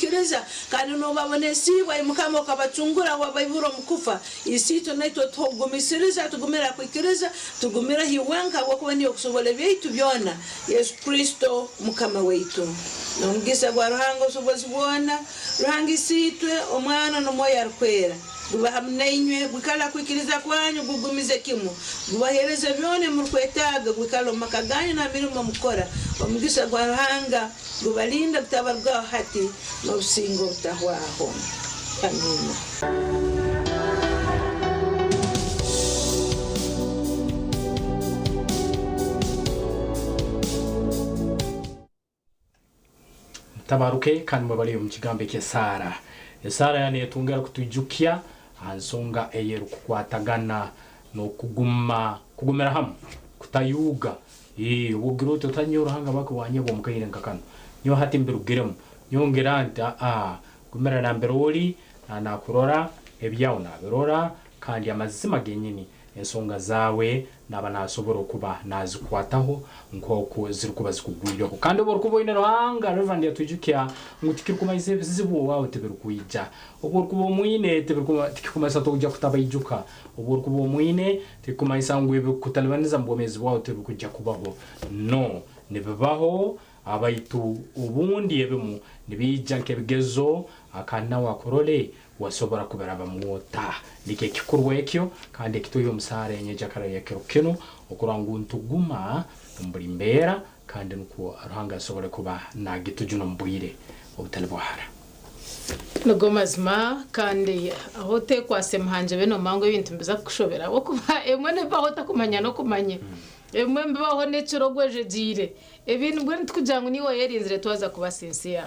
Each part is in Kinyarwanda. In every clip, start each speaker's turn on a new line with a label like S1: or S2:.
S1: kwikiriza kandi no babonesiwa imukama ukabacungura wabayiburo mukufa isito naito tugumisiriza tugumira kwikiriza tugumira hiwanka wakuba niyo kusobole byitu byona Yesu Kristo mukama wetu nomugisa gwa ruhango sobozi bwona ruhangi sitwe omwana no moya arkwera gubahamnainywe gukala kwikiriza kwanyu gugumize kimu gubahereze byone mukwetaga gukalo makaganya na mirimo mukora omugisa gwa ruhanga gubalinda kutabarwa hati no busingo butahwaho amina.
S2: Tabaruke kandi mubali mu kigambe cya Sara. Sara yani tungera kutujukia ansonga eyeru kukwatagana no kugumera hamwe kutayuga ugiroto tanyura hanga bako wanyabo mukayire ngakano nyo hati mbirugiremo nyongeranta gumera namberoli na kurora ebyawo na birora kandi amazima genyini ensonga zawe naba nasobora kuba nazikwataho nkoko ziri kuba zikugwiriraho kandi bwo kuboine ruhanga Reverend yatujukia ngutikiri kumayize zizibu wawe tebero kuyija ubwo kubo mwine tebero kuma tikikumasa tokuja kutabayijuka ubwo kubo mwine tikikumasa ngwebe kutalibaniza mbomezi wawe tebero kujja kubaho no nebabaho abaitu ubundi ebemu nibija nkebigezo akana wakorole wasobora kubera bamwota like kikurwe ekyo kandi kitoyo musare nyeja kara yakero okurangu ntuguma mburi mbera kandi nuko ruhanga asobore kuba nagitujuno mbuyire obutalibwahara
S3: nogomazima kandi aho te kwase muhanje beno mango ibintu mbiza kushobera wo kuba emwe ne bahota kumanya no kumanye emwe mbaho necuro gweje jire ibintu bwe ntukujangu niwe yerinzire twaza kuba sincere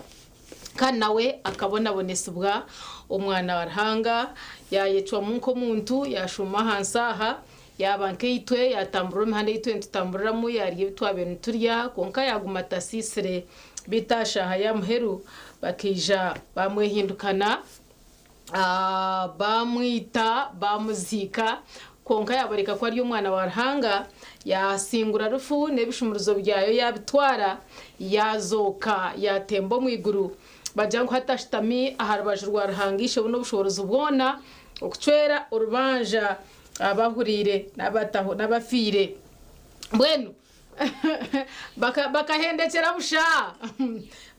S3: kandi nawe akabona bonesubwa umwana warhanga yayecwa munko muntu yashuma hansaha yabanke itwe yatambura mhande itwe tutamburira mu yari bitwa bintu turya konka yagumata sisire bitashaha ya muheru bakija bamwehindukana bamwita bamuzika konka yabareka ko ari umwana warhanga yasingura rufu nebishumuruzo byayo yabitwara yazoka yatembo mu iguru bajangu hatashitami aharubajwe rwaruhangishe buno bushoborozi ubwona okucwera urubanja abahurire nabataho nabafire bwenu bakahendekera busha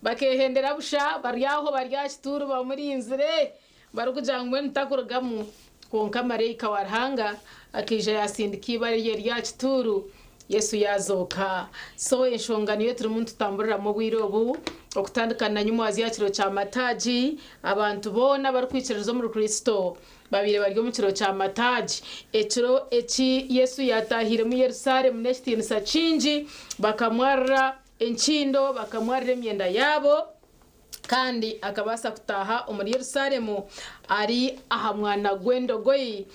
S3: bakehendera busha baryaho baryashituru bamurinzire barukujangu mwe ntakurugamu konka mareyika warhanga akija yasindika ibare ryachituru Yesu yazoka so enshongano yo turi muntu tamburira mu bwirobu okutandukana nyumwazi yakiro cha mataji abantu bona bari kwicirizo muri Kristo babire baryo mu kiro cha mataji ekiro eki Yesu yatahire mu Yerusalemu neshitini sachinji bakamwarra enchindo bakamwarra emyenda yabo kandi akabasa kutaha muri Yerusalemu ari aha mwana gwendogoyi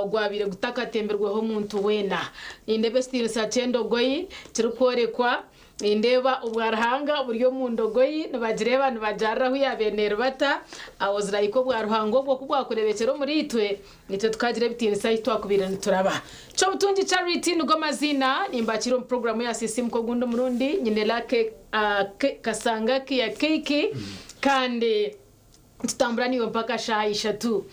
S3: gwabire gutaka temberweho muntu wena indebe stili satendo goyi tirukorekwa indeba ubwarahanga buryo mu ndogoyi nabagireba nabajaraho yabenera bata awozirayiko bwaruhango bwo kubwakurebekero muri itwe nitwe tukagire bitini sayitwa kubira nituraba cyo butungi charity nugo mazina nimbakiro mu program ya CCM ko gundo murundi nyine lake kasanga ya keke kandi tutambura niyo mpaka shahisha tu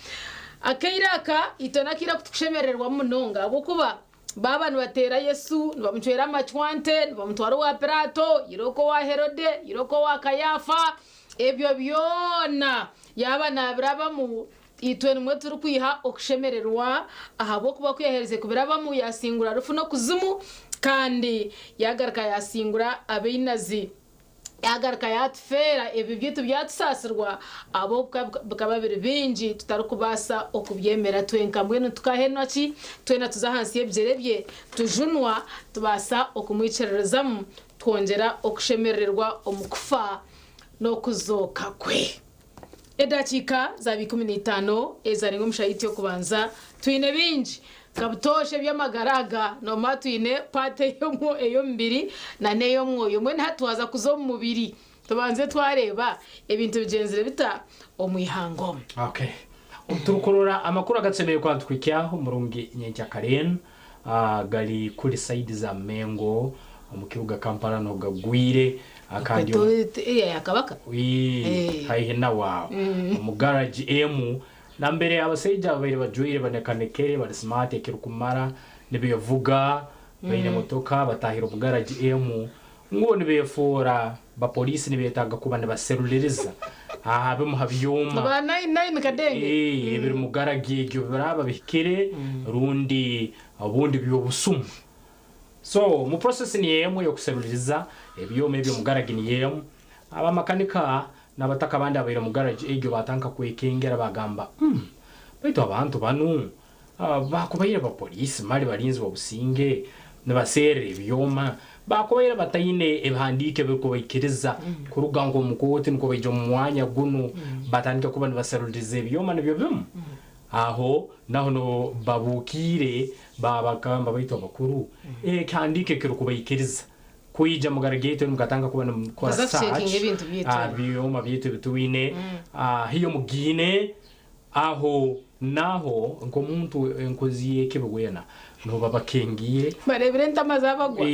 S3: akairaka itonakira kutushemererwa munonga bokuba baba batera Yesu bamucwera amachwante bamutwara wa Pilato iroko wa Herode iroko wa Kayafa ebyo byona yaba nabiraba mu itwe nimwe turi kwiha okushemererwa ahabo kuba kwihereze kubiraba mu yasingura rufu no kuzimu kandi yagaraka yasingura abeinazi yagaraka yatfera ebi byitu byatusasirwa abo bukababiri binji tutarukubasa okubyemera twenka mbwenu tukahenoki twena tuzahansi yebyerebye tujunwa tubasa okumwicererezamu twongera okushemererwa omukufa no kuzoka kwe edakika za 15 ezaringo mushayiti yo kubanza twine binji kabutoshe byamagaraga no matwine pate yomo eyo mbiri na neyo mwoyo mwe ntatuwaza kuzo mu mubiri tubanze twareba ebintu bigenzere bita omwihango.
S2: Okay, turukorora amakuru agatsemeye kwantwikyaho murungi nyenja Karen gali kuri side za Mengo mu kibuga Kampala no gagwire akandi
S3: akabaka
S2: haihe na wao mu garage emu na mbere abaseja babiri bajuire banekanekere bari smart ekirukumara nibevuga baine motoka batahira mu garage emu ngo nibefora ba police nibetaga kuba baseruliriza habe mu habyuma
S3: ba 99 kadenge
S2: biri mu garage gyo baraba bikire rundi abundi byo busuma so mu process ni yemu yo kuseruliriza ebyoma ebyo mu garage ni yemu aba makanika nabataka bandi abira mu garage egyo batanka kwekengera bagamba baito abantu banu bakubayira ba police mali balinzi babusinge nabasere ebyoma bakubayira batayine ebhandike beko bayikiriza kuruga ngo mukote nko bajo mwanya guno batandika kuba baseruliriza ebyoma nibyo bimu aho naho no babukire babakamba baito bakuru kandike kero kubayikiriza kuija mugaragete mukatanga kubana mukora search byoma byetu bituine hiyo mugine aho naho ngo muntu enkoziye kebwena no babakengiye
S3: barebere ntamaza bagwa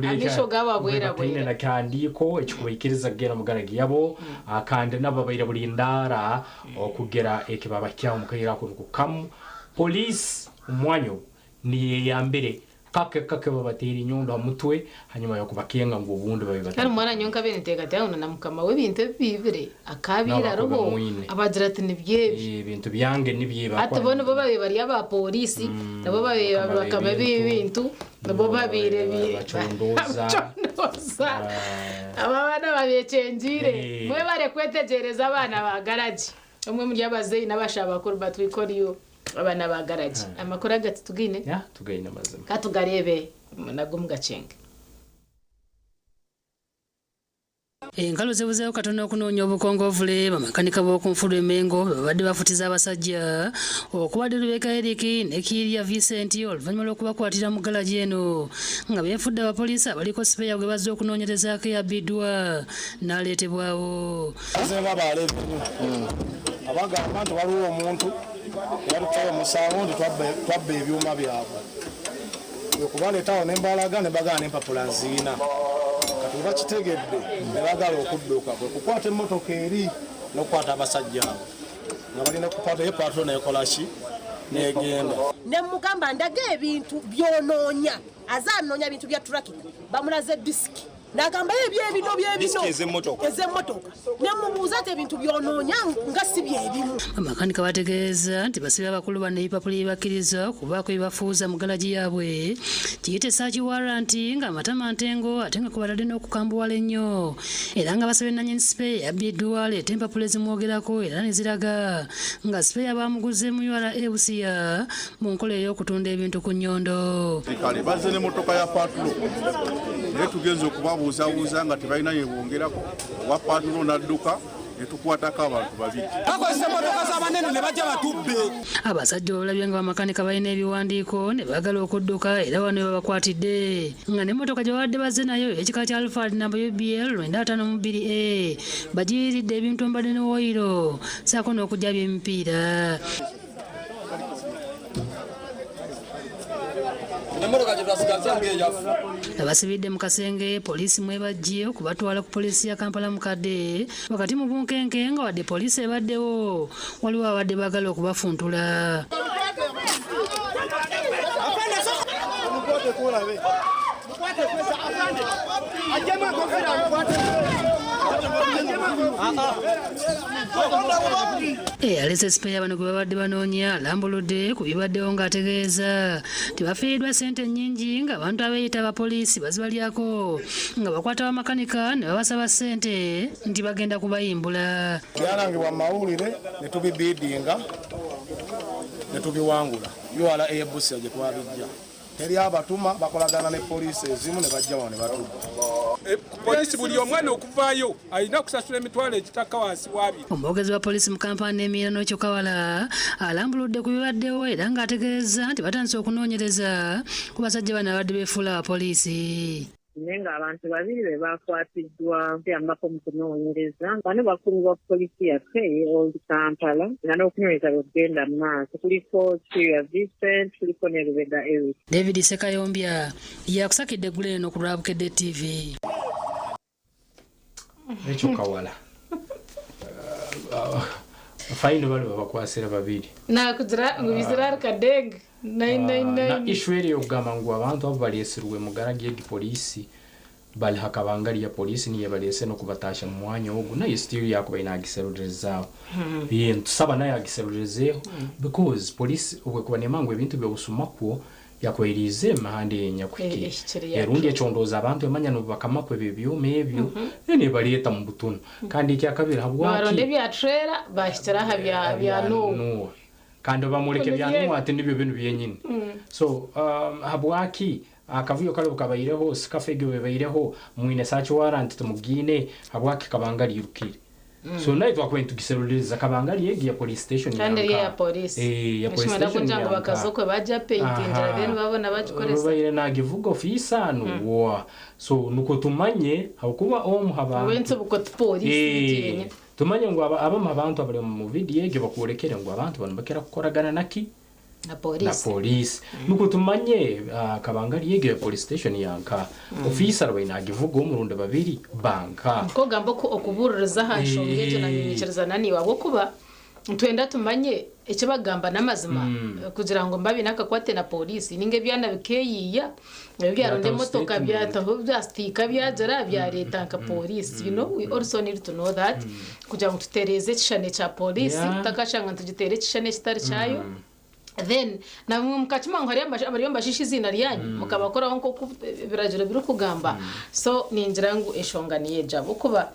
S2: anisho gababwera bwera na kandiko ekikubayikiriza gera mugaragi yabo akande nababayira bulindara okugera ekibaba kyawo mukayira ko kukamu police umwanyo ni yambere kake babatera inyundo mutwe hanyuma yo kubakenga ngo ubundi babibata
S3: kandi mwana nyonka bene tegatano na mukama we bintu bibire akabira roho abagira ati nibyebi
S2: ibintu byange nibyeba
S3: ati bono bo babe bari aba polisi nabo babe bakaba bintu nabo babire bacundoza abana babecengire mwe bare kwetegereza abana ba garage umwe muri abazeyi nabashaba ko batwikoriyo abana ba garage amakuru agati tugine
S2: tugine mazima
S3: katugarebe nago mugacenge
S4: Engalo zebuzeho katono okunoonya obukongovule bamakanika b'okunfulu emengo babadde bafutiza abasajja okubadde Rebecca Eric ne Kiria Vincent oluvannyuma lw'okubakwatira mu galaji eno nga beefudde abapoliisi abaliko sipeya gwe bazze okunoonyerezaako eyabiddwa n'aleetebwawo
S5: abagamba nti waliwo omuntu yalutayo omusango nti twabba ebyuma byabwe okubaleetawo nembalaga ne bagana n'empapula nziina kati bakitegedde ne bagala okudduka kwe kukwata emmotoka eri n'okukwata abasajja abo nga balina kukwata epatro nekolaki negenda
S6: nemugamba ndaga ebintu byonoonya azanoonya bintu bya turakika bamulaze disiki nagamba ebyebino ez'emmotoka nemubuuza ati ebintu byonoonya nga si byebimu
S4: amakanika bategeeza nti basibye abakulu bano ebipapula ebibakkiriza okubaako ebibafuuza mu galaji yaabwe kiyite search warrant nga amatama ntengo ate nga kubatadde n'okukambuwala ennyo era nga basabye nannyini sipeya yabbiddwa leeta empapula ezimwogerako era ne ziraga nga sipeya baamuguze mu URA Busia mu nkola ey'okutunda ebintu ku nnyondo
S7: kale bazze n'emmotoka ya patulo naye tugenze okubabuuzaabuuza nga tebalina yebongerako owa patulo n'adduka netukwatako abantu babiri
S5: bakozesa emmotoka z'abanene ne bajja batubbe
S4: abasajja olabye nga bamakanika balina ebiwandiiko ne baagala okudduka era wano babakwatidde nga n'emmotoka gye babadde bazze nayo ekika kya Alphard namba UBL 952A bagiyiridde ebintu mbadde ne woyiro saako n'okujja by'emipiira abasibidde mu kasenge poliisi mwebajje okubatwala ku poliisi ya Kampala mukadde wakati mu bunkenke nga wadde poliisi ebaddewo waliwo abadde baagala okubafuntula alese sipeya bano gwe babadde banoonya alambuludde ku bibaddewo ng'ategeeza tebafiiriddwa ssente nnyingi ng'abantu abeeyita abapoliisi bazibalyako nga bakwata bamakanika ne babasaba ssente nti bagenda kubayimbula
S5: byalangibwa mu mawulire ne tubibidinga ne tubiwangula URA Busia gye twabijja teri abatuma bakolagana ne poliisi ezimu ne bajja wano ne batudda
S8: polisi buli omwana okuvaayo alina okusasula emitwalo ekitaka wansi wabi
S4: omwogezi wa poliisi mu Kampala n'Emirano Kyokawala alambuludde ku bibaddewo era ng'ategeeza nti batandise okunoonyereza ku basajja bano abadde beefuula abapoliisi
S9: naye ng'abantu babiri be baakwatiddwa kuyambako mu kunoonyereza bano bakuumibwa ku poliisi yaffe ey'Old Kampala nga n'okunoonyereza bwe kugenda mu maaso kuliko Kiria Vincent kuliko ne Rebecca Eric.
S4: David Sekayombya yakusakidde eggulu eno ku Lwabukedde TV.
S2: echo kawala faino bali bakwasira babiri
S3: na kudra ngubizira kadeng
S2: na ishweri yogama ngo abantu abo baliyesirwe mugaragi y'polisi bali hakabangari ya polisi niye baliyese no kubatasha mu mwanya wogu na still yakuba inagiserureza bien tusaba nayo agiserurezeho because police ubwe kubane mango ibintu byo gusumako yakwerize mahande nyakwiki erundi econdoza abantu emanya no bakamakwe bibyume ebyo ne baliyeta mu butuno kandi iki akabira habwa
S3: baronde bya trailer bashyira bya no
S2: kandi bamureke bya no ati nibyo bintu byenyine so habwaki akavuyo kale bukabayireho sikafege bebayireho mwine search warrant tumugine habwaki kabangari yurukire so nayo twakwenda tugiseruriza kabangari yegi ya police station
S3: kandi ya police
S2: ya police station
S3: ngo bakazokwe baje paintingira bene babona bagikoresa
S2: bayire nagivuga ofisa no so nuko tumanye hakuba haba
S3: wenze buko police
S2: tumanye ngo aba abantu abari mu video yege bakurekere ngo abantu banubakera gukoragana naki na police nuko tumanye kabangari yege ya police station yanka officer we nagivuga umurundo babiri banka
S3: ko gambo ko okubuririza hashonge cyo nanyikiriza nani wabo kuba twenda tumanye ekibagamba namazima kugira ngo mbabi nakakwate na police ninge byana bikeyiya byaronde motoka byataho byastika byajara bya leta nka police you know we also need to know that kugira ngo tutereze kishane cha police takashanga tugitere kishane kitari cyayo then na mukachima ngo hariyo mbashishi izina ryanyu mukabakora nko biragiro biru kugamba so ninjira ngo eshonganiye jabo kuba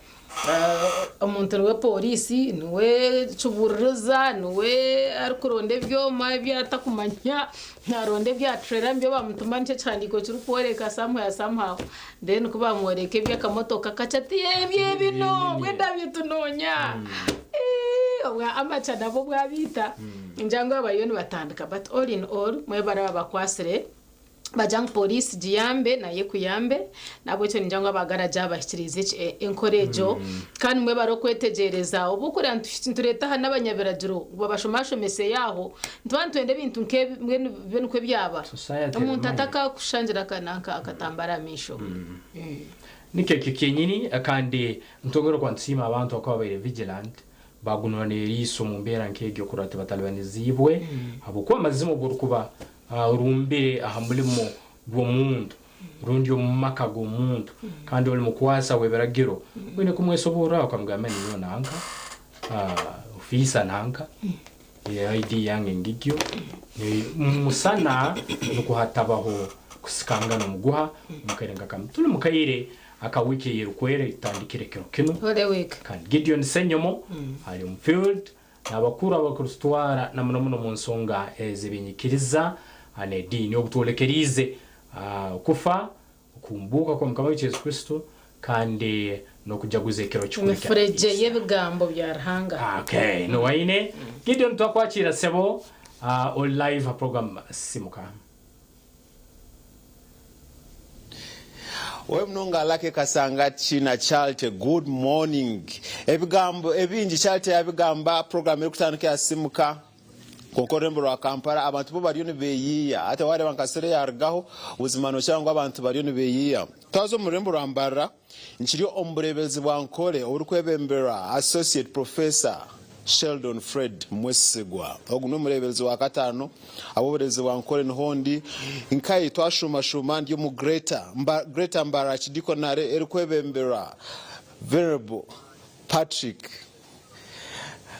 S3: umuntu we polisi niwe cubuririza niwe arikuronde byo byatakumanya naronde bya trailer mbyo bamutuma nce cyandiko cyuru kuwereka somehow then kuba mworeke byakamotoka kacati yebye bino wenda bitunonya obwa amacha nabo bwabita injango abayoni batandika but all in all mwe bara bakwasire bajang police jiyambe na yekuyambe nabo cyo injango abagaraja bashyikirize encourage kandi mwe baro kwetegereza ubukuri antureta hana abanyabiragiro babashomasho mese yaho ntwantwende bintu nke bene kwe byaba umuntu ataka kushangira kananka akatambara misho
S2: nike kikinyini kandi ntogoro kwantsima abantu akabere vigilant bagunwane riso mumbera nkege kurate batalibanizibwe abuko amazimo gurukuba urumbire ahamulimo bwo mundu rundi umaka go mundu kandi oli mukwasa weberagiro wene kumwesobora akamugamba niyo nanka ofisa nanka ya ID yange ngigyo musana nukuhatabaho kusikanga no muguha mukarenga kam tuli mukayire akawiki yirukwere itandikire kino
S3: ole week
S2: kandi Gideon Senyomo ari mu field nabakura bakurustwara na muno mu nsonga ezibinyikiriza ane dini obutolekerize kufa kumbuka kwa mukama Yesu Kristo kandi no kujaguze kero cy'ukurya
S3: mfreje yebigambo byarhanga
S2: okay no waine Gideon twakwakira sebo all live program simuka
S10: Wemnonga lake kasanga china chalte good morning ebigambo ebinji chalte yabigamba program ekutandika yasimuka konkorembo rwa Kampala abantu bo bariyo beyiya ate wale bankasere yargaho uzimano cyangwa abantu bariyo beyiya tazo murembo rambara nchiriyo omburebezi bwankole urukwebembera associate professor Sheldon Fred Mwesigwa oguno murebezi wa katano aboberezi wankole nhondi nkai twashuma ndiyo mu greater mbara chidikonare erikwebembera Venerable Patrick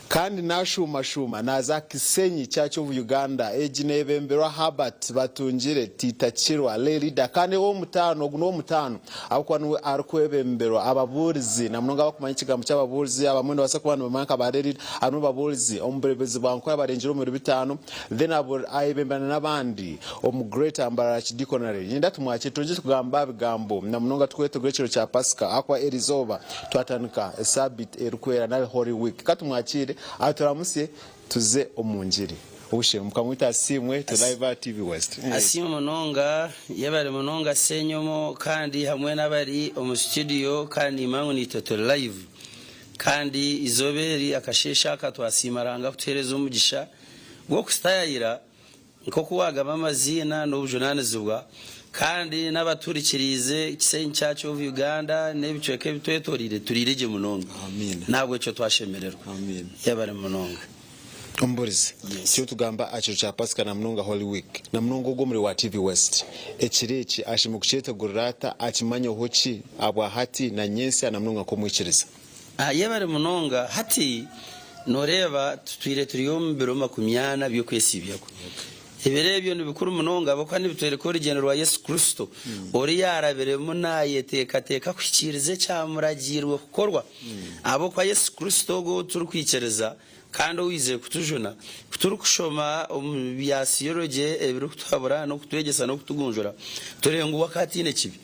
S10: kandi nashuma naza Kisenyi cyacho mu Uganda ejinebembera Herbert Batungire Titachirwa leader kandi wo mutano guno mutano abakwanwe arikwebembera ababurizi namunonga bakumanya ikigambo cy'ababurizi abamwe basakwana bamanka bareri anu baburizi omburebezi bankora barenjero mu 5 then abo ayibembana nabandi omu greater ambara chidikonare nyinda tumwache tonje kugamba bigambo namunonga twetogekero cya Pascal akwa Elizoba twatanika sabit erikwera na Holy Week katumwachire aturamusie tuze omunjiri ubushe mukamwita simwe to Live TV West
S11: asimo mononga yabare mononga Senyomo kandi hamwe nabari omu studio kandi mangu ni toto live kandi izoberi akashesha katwasimaranga kutereza umugisha gwo kustayira nko kuwaga amazina no bujonanizwa kandi n'abaturikirize Kisenyi Church of Uganda n'ebicweke bitwetorire turirije munonga ntabwo cyo twashemererwa yabare munonga
S10: omburize cyo tugamba acho cha Pasika na munonga Holy Week na munonga go muri wa TV West ekireki ashimukishete gurata akimanyo hoki abwa hati na nyensi na munonga ko mwikiriza
S11: yabare munonga hati noreba tutwire turiyo mbero makumyana byo kwesibyako ibirebyo nibikuru munonga bakandi bitwereka urugendo rwa Yesu Kristo ori yaraberemo nayeteka kwikirize cyamuragirwe gukorwa abo kwa Yesu Kristo go turukwikereza kandi wizeye kutujuna kuturukushoma byasiyoroge ebiro kutabura no kutwegesa no kutugunjura turenga wakati ne kibi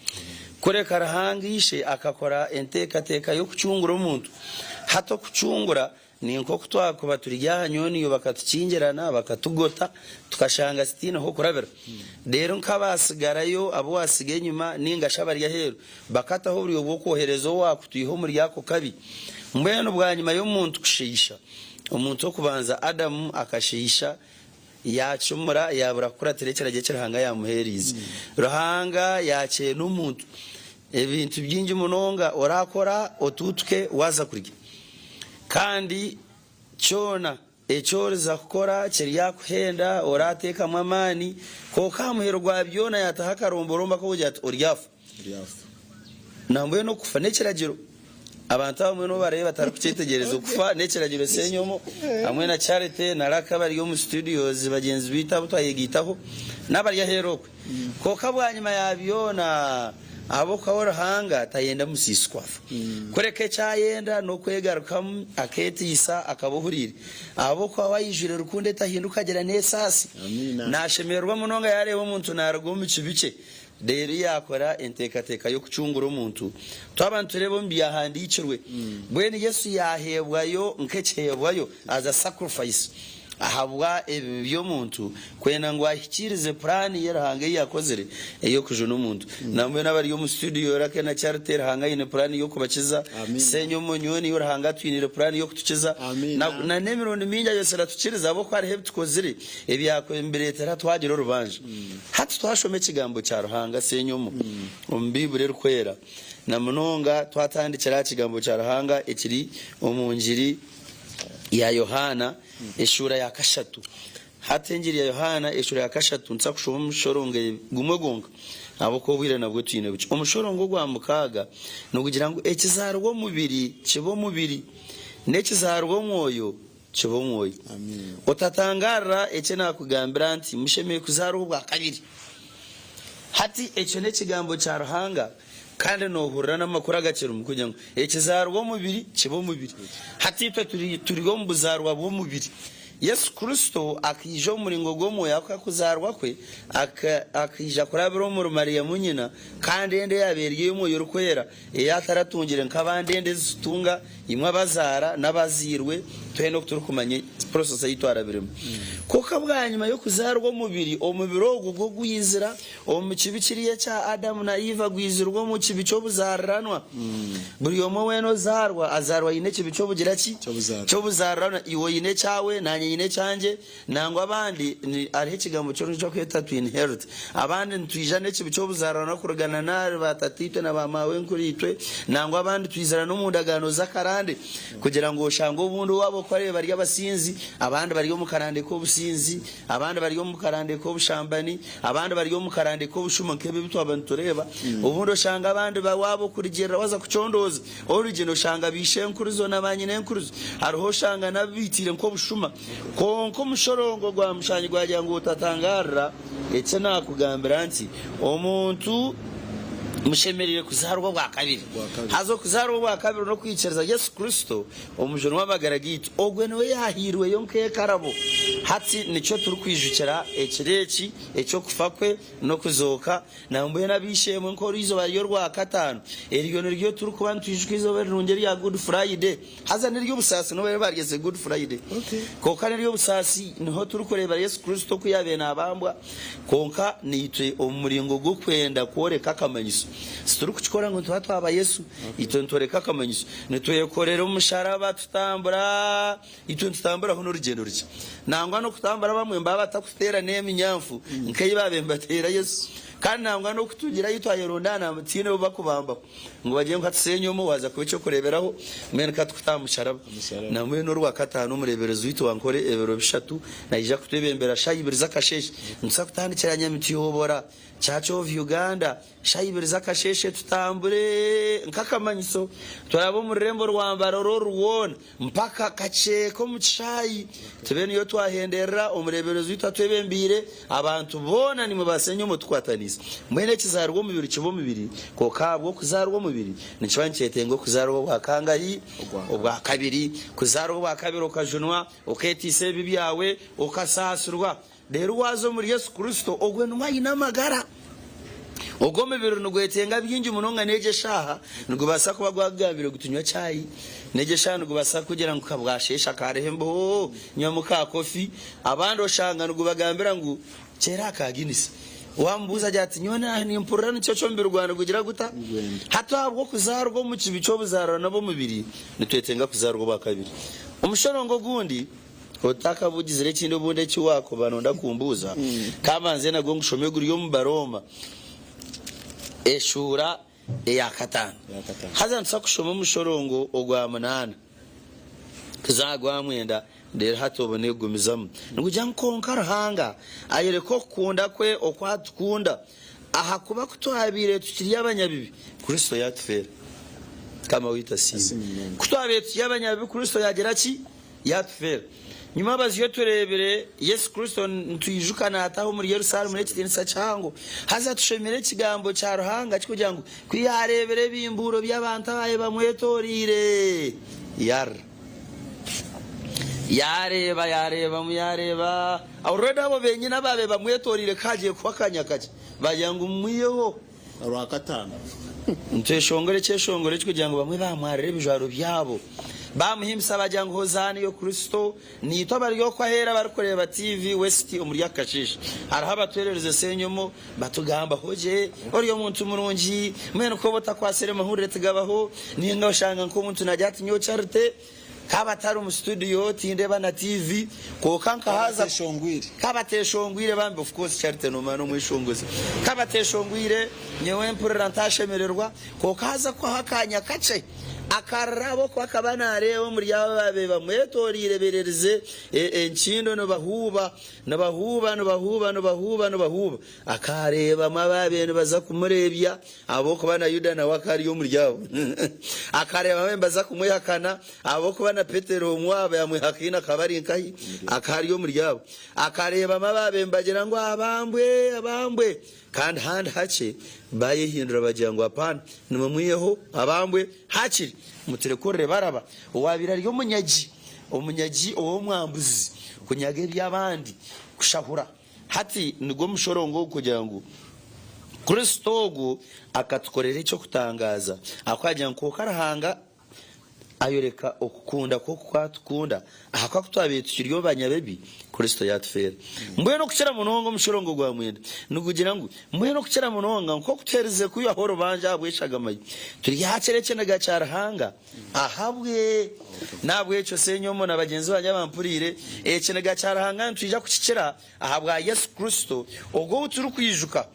S11: kureka rahangishe akakora enteka yo kucyungura umuntu hato kucyungura ni nko kutwakuba turya nyoni yo bakatukingerana bakatugota tukashanga sitine ho kurabera rero nkabasigarayo abo wasigaye nyuma ningasha barya hero bakataho buri bwo koherezo wakutuyiho muri yako kabi mbeno bwa nyuma yo muntu kushisha umuntu kubanza Adamu akashisha yacumura yabura kura terekeraje kirahanga yamuherize ruhanga yace n'umuntu ebintu byinji munonga orakora otutwe waza kurya kandi cyona ecyoreza kukora kiriya kuhenda orateka mwamani ko kamuhero gwa byona yatahakaromboromba ko bujya uryafu nambuye no kufa nekiragiro abantu bamwe no bareba tarukucitegereza kufa nekiragiro senyomo hamwe na Charity na Rakabari yo mu studios bagenzi bita butayegitaho nabari yaherokwe ko kabwanyuma yabyona abo kawora hanga tayenda musiswa kureke cyayenda no kwegaruka aketisa akabuhurire abo kwa wayijire rukunde tahinduka gera nesasi nashemerwa munonga yareba umuntu naragomba kibice deri yakora enteka yo kucungura umuntu twabantu rebo mbiyahandi yicirwe bweni Yesu yahebwayo nkecehebwayo as a sacrifice ahabwa ebyo muntu kwena ngo ahikirize plan yerahange yakozere eyo kujuna umuntu namwe nabari yo mu studio rake na Charity hanga ine plan yo kubakiza senyo munyoni yo rahanga twinire plan yo kutukiza na nemirondo minja yose ratukiriza abo kwari hebu tukozere ebyakwe mbere tera twagira urubanje hati twashome kigambo cya ruhanga senyo mu umbibure rukwera na munonga twatandikira kigambo cya ruhanga ekiri omunjiri ya Yohana eshura ya kashatu hatengiri ya Yohana eshura ya kashatu nsa kushoma mushoronge gumwegonga abo ko bwire nabwo twine buci umushorongo gwa mukaga no kugira ngo ekizarwo mubiri kibo mubiri nekizarwo mwoyo kibo mwoyo otatangara ece nakugambira nti mushemeye kuzarwo bwa kabiri hati ecyo ne kigambo cya ruhanga kandi no hurana n'amakuru agaciro mukujya ngo ekizarwo mubiri kibo mubiri hatitwe turigo mbuzarwa bo mubiri Yesu Kristo akijo muringo gomo yakakuzarwa kwe akija kurabiro mu Mariya munyina kandi ende yaberiye mu yorukwera yataratungire nkabande ende zitunga imwe bazara nabazirwe twene kuturukumanye process yitwara birimo kuko bwanyuma yo kuzarwa mubiri omubiro gwo guyizira omukibikiriye cya Adamu na Eva gwizirwa mu kibico buzaranwa buri yomo weno zarwa azarwa ine kibico bugira ki cyo buzaranwa iwo ine cyawe nanye ine cyanje nangwa abandi ari kigambo cyo kweta to inherit abandi ntwijane kibico buzaranwa kurugana na batatite na bamawe nkuritwe nangwa abandi twizara no mu ndagano zakarande kugira ngo shango bundu wabo kware bari abasinzi abandi bari yo mu karande ko businzi abandi bari yo mu karande ko bushambani abandi bari yo mu karande ko bushuma kebe bitwa abantu tureba ubundo shanga abandi bawabo kurigera waza kucondoza origino shanga bishe nkuruzo nabanyine nkuruzo ariho shanga nabitire nko bushuma konko mushorongo gwa mushanyi gwajya ngo utatangara ece nakugambira nti omuntu mushemerire kuzarwa bwa kabiri hazo kuzarwa bwa kabiri no kwicereza Yesu Kristo umujoro w'abagaragito ogwe no yahirwe yonke karabo hati nico turi kwijukira ekireki eco kufakwe no kuzoka nambuye nabishemwe nko rizo bariyo rwa katano eriyo niryo turi kubantwijwizo berungeri ya Good Friday haza niryo busasi no bari barigeze Good Friday koka niryo busasi niho turi kureba Yesu Kristo kuyabena abambwa konka nitwe umuringo gwo kwenda koreka kamanyiso situru kuchikora ngo twatwaba Yesu itontoreka kamanyiso nitwekorera umusharaba tutambura tutambura hono rugendo ruki nangwa no kutambura bamwe mbaba batakutera nemi nyamfu nkayi babembatera Yesu kandi ntabwo no kutugira yitwaye rondana mutine bo bakubamba ngo bagiye nkatsenyomo waza kubico kureberaho mwene katutamusharaba namwe no rwa katanu murebereza witwa nkore ebero bishatu naija kutebembera shayibiriza kasheshe nsakutandikira nyamiti yobora chacho of Uganda shayibiriza kasheshe tutambure nkakamanyiso turabo mu rembo rwambaro ruwona mpaka kacheko mu chayi tebeni yo twahendera umurebereza witwa twebembire abantu bona ni mubasenyo mu twatanisa mwene kizarwo mu bibiri kibo mu bibiri ko kabwo kuzarwo mu bibiri ni cyancete ngo kuzarwo wa kangayi ubwa kabiri kuzarwo wa kabiri okajunwa oketise bibyawe okasasurwa rero wazo muri Yesu Kristo ogwe nwayi namagara ogome biro nugwetenga byinji munonga neje shaha nugubasa kuba gwagambira gutunywa cyayi neje shaha nugubasa kugira ngo kabwashesha karehembo nyamuka kofi abandi oshanga nugubagambira ngo kera kaginisi wambuza jati nyona ni mpurana cyo cyo mbere Rwanda kugira guta hatabwo kuzarwo mu kibico buzarana nabo mubiri nitwetenga kuzarwo bakabiri umushorongo gundi otaka bugizire kindi bunde cyuwako banonda kumbuza kamanze nago ngushome guri yo mu Baroma eshura ya katano haza nsakushoma mushorongo ogwa munana kizagwa mwenda ndere hatobone gumizamo nugujya nkonkara hanga ayereko kunda kwe okwatukunda aha kuba kutwabire tukiri abanyabibi Kristo yatfera kama wita si kutwabire tukiri abanyabibi Kristo yagera ki yatfera nyuma baziyo turebere Yesu Kristo ntuyijukana ataho muri Yerusalemu n'ekitenisa cyango haza tushemere kigambo cya ruhanga kugira ngo kwiyarebere bimburo by'abantu abaye bamwetorire yareba already abo benyina babe bamwetorire kagiye kwakanya kaje bayanga umwiyeho
S10: rwakatano
S11: nteshongore cyeshongore kugira ngo bamwe bamwarire bijaro byabo bamuhimsa bajya ngo hozani yo Kristo ni to bari yo kwahera barikoreba TV West umuri yakashisha arahaba twerereze senyomo batugamba hoje ori yo muntu murungi mwene ko botakwasere mahurire tugabaho ni ngashanga ko muntu najati nyo charite kaba tari mu studio tinde bana TV ko kanka haza
S10: shongwire
S11: kaba teshongwire bambe of course charite no mano mwishongoze kaba teshongwire nyewe mpurira ntashemererwa ko kaza ko hakanya kace akarabo kwa kabana rero muri yababe bamwetorire berereze enchindo no bahuba akareba mababe baza kumurebya aboko bana Yuda na wakari yo muri yabo akareba bambe baza kumwihakana aboko bana Petero umwaba yamwihakina kabari nkayi akari yo muri yabo akareba mababe mbagira ngo abambwe kandi handi hace bayihindura bagira ngo apana nimumwiyeho abambwe hakiri muterekorere baraba wabira ryo umunyaji uwo mwambuzi kunyage by'abandi kushahura hati nigo mushorongo kugira ngo Kristo go akatukorera icyo kutangaza akwagira ngo karahanga ayoreka okukunda ko kwatukunda ahakwa kutwabiye tukiryo banyabebi Kristo yatfera mbuye no kucyera munongo mushorongo gwa mwenda nukugira ngo mbuye no kucyera munonga ko kutereze kuyo ahoro banje abwishaga mayi turi yacereke nagacara hanga ahabwe nabwe cyo senyomo na bagenzi banje bampurire ekene gacara hanga ntujya kukicera ahabwa Yesu Kristo ubwo uturu kwijuka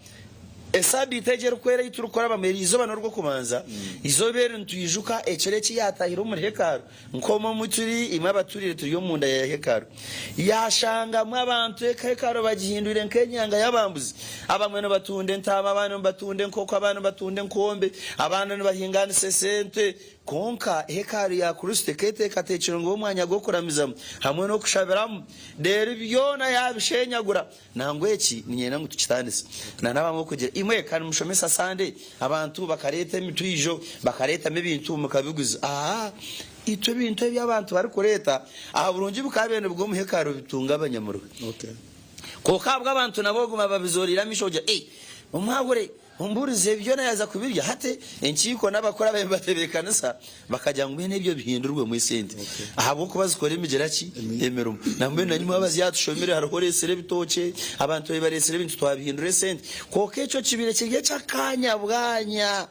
S11: esabi itegera kwera iturukora bameri izoba no rwo kumanza izobere ntuyijuka ecereki yatahira muri hekaru nkoma muturi imabaturire turi yo munda ya hekaru yashanga mu abantu hekaru bagihindurire nkenyanga yabambuzi abamwe no batunde ntama abantu batunde nkoko abantu batunde nkombe abantu bahingana sesente konka hekaru ya Kristo kete katecero ngo umwanya go kuramizamo hamwe no kushabiramo dere byona yabishenyagura nangweki nyena ngo tukitandise na nabamwe kugira imwe kandi mushomesa sande abantu bakareta mitwijo bakareta mebintu mukabiguza ito bintu by'abantu bari kureta burungi bukabene bwo mu hekaru bitunga abanyamurwe ko kabwa abantu nabo guma babizorira mishoje umwagure umburize byo nayaza kubirya hate enkiko nabakora batebekanisa bakajya ngo bene byo bihindurwe mu isente ahabo kubazikora imigeraki emerumo nambe nanyuma baziyadushomere harahoresere bitoce abantu baresere bintu twabihindure sente ko keco kibire kirye cyakanya bwanya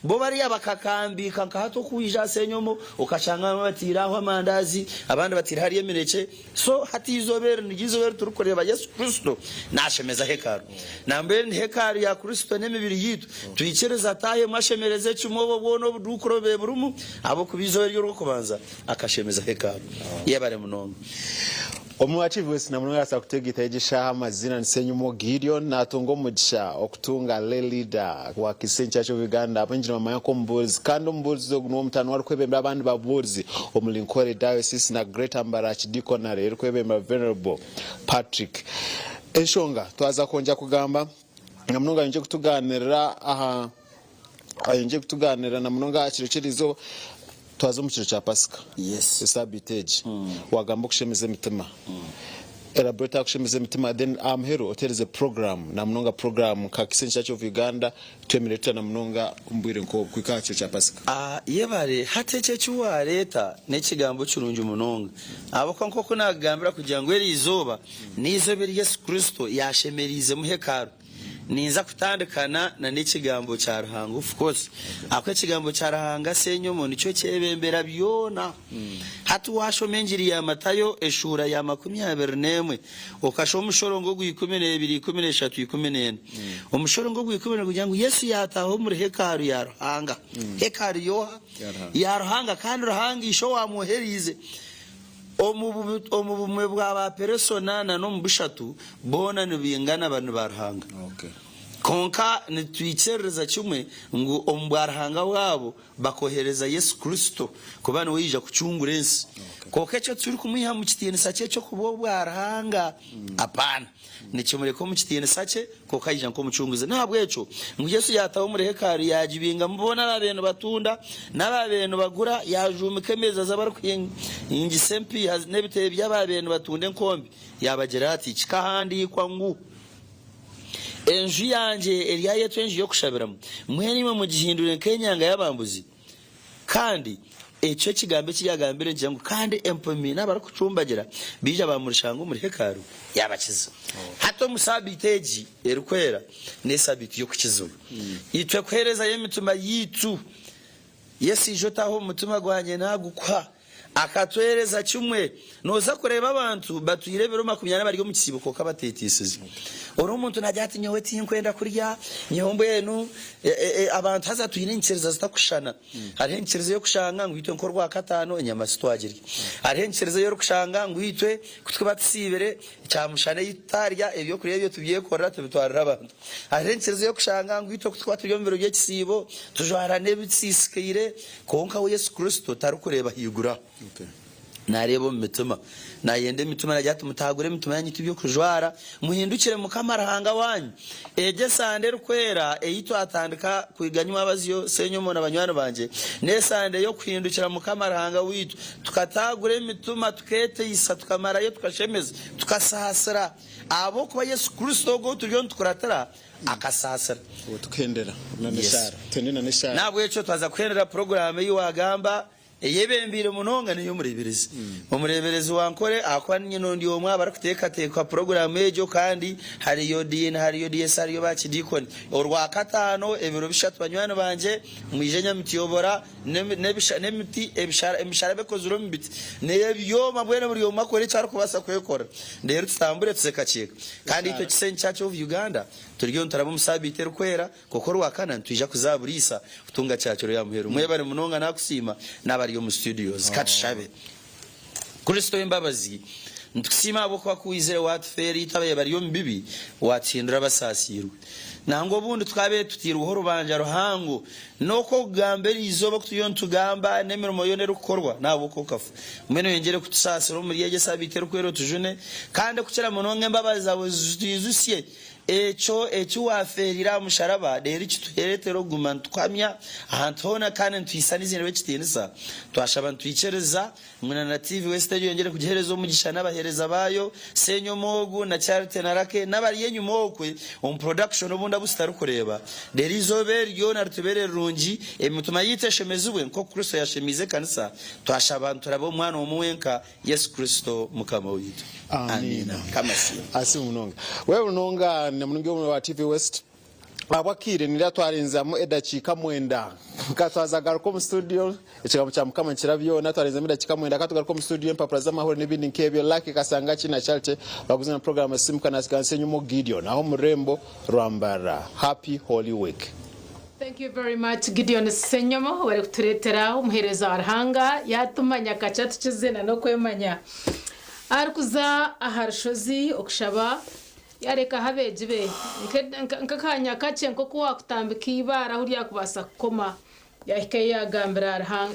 S11: bo bari abakakambika nkahato kuija senyomo ukashanga batiraho amandazi abandi batira hari emineke so hati izobere nigizobere turukoreba Yesu Kristo nashemeza hekaru nambe hekaru ya Kristo n'emibiri yitu tuyicereza tahe mashemereze cyumobo bono budukorobe burumu abo kubizobere yo kubanza akashemeza hekaru yebare munongo
S10: Omuachivu sinamuna asa kutegita egisha amazina Nsenyumo Gideon natungo mugisha okutunga leader wa Kisencha cyo Uganda apanjira mama yako mbuzi kandi mbuzi ogno mutano wari kwebembera abandi babuzi omulinkore diocese na Great Ambarachi Deaconry eri kwebembera Venerable Patrick Eshonga twaza konja kugamba namunonga nje kutuganira aha nje kutuganira namunonga akirikirizo twazo mu kiro cya Pasika
S11: yes
S10: esabiteje wagamba kushemeza imitima elaborate kushemeza imitima then amhero hoteleze program na mnonga program ka Kisencha Church of Uganda twemereta na mnonga umbwire nko kwikacyo cya Pasika
S11: yebare hatece cyuwa leta n'ekigambo cyurunje umunonga abako nkoko nagambira kugira ngo eri izoba nizoberi Yesu Kristo yashemerize mu hekaru ninza kutandikana na n'ikigambo cya Ruhanga of course akwe kigambo cya Ruhanga senyomo nicyo cyebembera byona hatu washomenjiri ya Matayo eshura ya 21 ukasho umushoro gw'ikumi 13 umushoro gw'ikumi kugira ngo Yesu yataho muri hekaru ya Ruhanga hekaru yoha ya Ruhanga kandi Ruhanga isho wamuherize omubumwe bwa persona na no mubishatu bona nibingana abantu baruhanga konka nitwicereza cyumwe ngo ombwarahanga wabo bakohereza Yesu Kristo kubana wija kucyungurensi kokecho turi kumuha mu kitiyene sace cyo kubo bwarahanga apana nicyo mureko mu kitiyene sace kokayija nko mucunguze ntabwo eco ngo Yesu yataho muri hekari yajibinga mubona ababeno batunda n'ababeno bagura yajumike meza zabarukye ingisempi nebiteye by'ababeno batunde nkombi yabagera ati kikahandi kwa ngu enju yanje Eliya yetu enju yo kushabiramo mwenimwe mu gihindure kenyanga y'abambuzi kandi ecyo kigambe kiyagambire nje ngo kandi empomi nabara kucumbagira bija bamurishango muri hekaru yabakiza hato musabiteji erikwera ne sabiti yo kukizuru yitwe kwereza yemituma yitu Yesu ijotaho mutuma gwanye nagukwa akatwereza cyumwe noza kureba abantu batuyirebero 20 bari mu kisibuko kabatetisize oro umuntu najati nyowe tinkwenda kurya nyombo yenu abantu haza tuyirencereza zitakushana hari hencereza yo kushanga ngwitwe nkorwa katano inyama sitwagiri hari hencereza yo kushanga ngwitwe kutwe batsibere cyamushane yitarya ebyo kuriya byo tubiye korra tubitwarira abantu hari hencereza yo kushanga ngwitwe kutwe turyombero byo kisibo tujwara nebitsiskeire konka we Yesu Kristo tarukureba higura narebo mituma nayende mituma najatu mutagure mituma yanyitu byo kujwara muhindukire mukamarahanga wanyu eje sande rukwera eyito atandika kwiganywa abaziyo senyomo n'abanywana banje nesande yo kwindukira mukamarahanga witu tukatagure mituma tukete isa tukamarayo tukashemeza tukasasira abo kuba Yesu Kristo go turyo tukuratara akasasira
S10: tukendera naneshara tenina neshara
S11: nabwo eco twaza kwendera program yiwagamba yebembire munonga niyo mureberezi umureberezi wankore akwanye nondi omwa barakuteka teka program ejo kandi hari yo din hari yo DSR yo bakidikoni orwa katano ebiro bishatu banywana banje mwijenya mitiyobora nemiti ebishara bekozuro mbiti nebyo mabwene muri yo makore cyaro kubasa kwekora ndero tutambure tusekacika kandi icyo Kisencha Church of Uganda turyo ntarabo musabite rukwera kokoro wakana twija kuzaburisa utunga cyacyo ya muhero mwebare munonga nakusima nabari yo mu studios katshabe Kristo imbabazi ntukusima abo kwa kuizere watferi tabaye bari yo mbibi watsindira basasirwe nango bundi twabe tutira uhoro banja ruhango noko gamberi izoba kutuyon tugamba nemirimo yo nerukorwa nabo kokafu mwene yengere kutusasira muri yege sabite rukwero tujune kandi kucira munonga imbabazi abo zizusiye echo waferira musharaba deri kituheretero gumantukamya ahantona kandi ntwisanize bekitenisa twashaba ntwicereza mwana na TV West yongere kugiherezo umugisha n'abahereza bayo senyomogu na Charite narake n'abari yenyumokwe on production obunda bustaru kureba deri zober yo nartubere rungi emutuma yiteshemezwe nko Kristo yashemize kanisa twashaba nturabo mwana omwenka Yesu Kristo mukama witu amina kama si
S10: asi munonga wewe unonga na munonga wa TV West abakire nira twarinzamu edakika mwenda katwazagaruka mu studio ekigamo kya mukama kirabyona twarinzamu edakika mwenda katugaruka mu studio empapula z'amahoro n'ibindi nkebyo like kasanga kina Charity baguzana program Simuka nasiganse nyumo Gideon aho murembo Rwambara. Happy Holy Week.
S3: Thank you very much Gideon Senyomo bari kuturetera umuhereza warhanga yatumanya kacha tukizena no kwemanya arikuza aharshozi okushaba yareka habejibe nkakanya kace nko kuwa kutambika ibara huri yakubasa koma yahike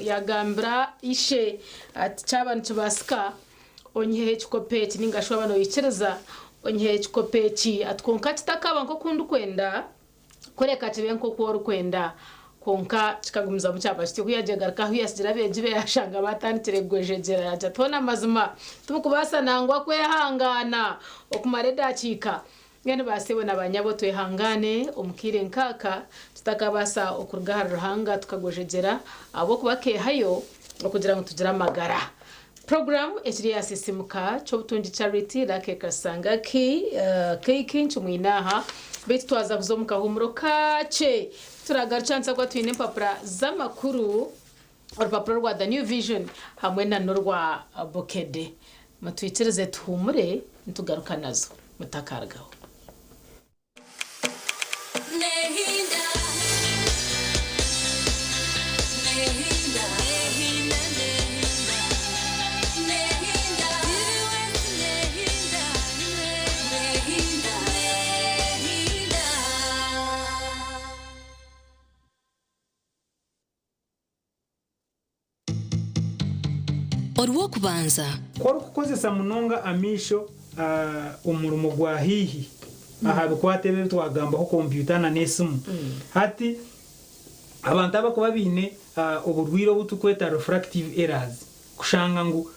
S3: yagambira ishe ati cabantu basika onyehe chikopeti ningashwa bano yicereza onyehe chikopeti atkonka kitakaba nko kundu kwenda koreka tibe nko kuwa kwenda konka chikagumza muchaba chiti kuyajegarka huyasigira bejibe yashanga batantire gwejejera yacha tona mazima tumukubasa nangwa kwehangana okumareda chika ngene basewe nabanyabo twehangane omukire nkaka tutakabasa okurugahara ruhanga tukagojejera abo kubake hayo okugira ngo tugira magara program ekiri yasisimuka chobutunji Charity lake kasanga kinchu mwinaha betu twaza kuzomuka humuro kace turagarucanza kwa twine papura z'amakuru urupapuro rwa The New Vision hamwe na norwa Bokede mutwikirize tuhumure ntugaruka nazo mutakaragaho
S12: Orwo kubanza
S13: kwari kukozesa munonga amisho umurumo gwa hihi aha bikwatebe twagamba ko computer na nesimu hati abantu abakuba bine oburwiro butukweta refractive errors kushanga ngo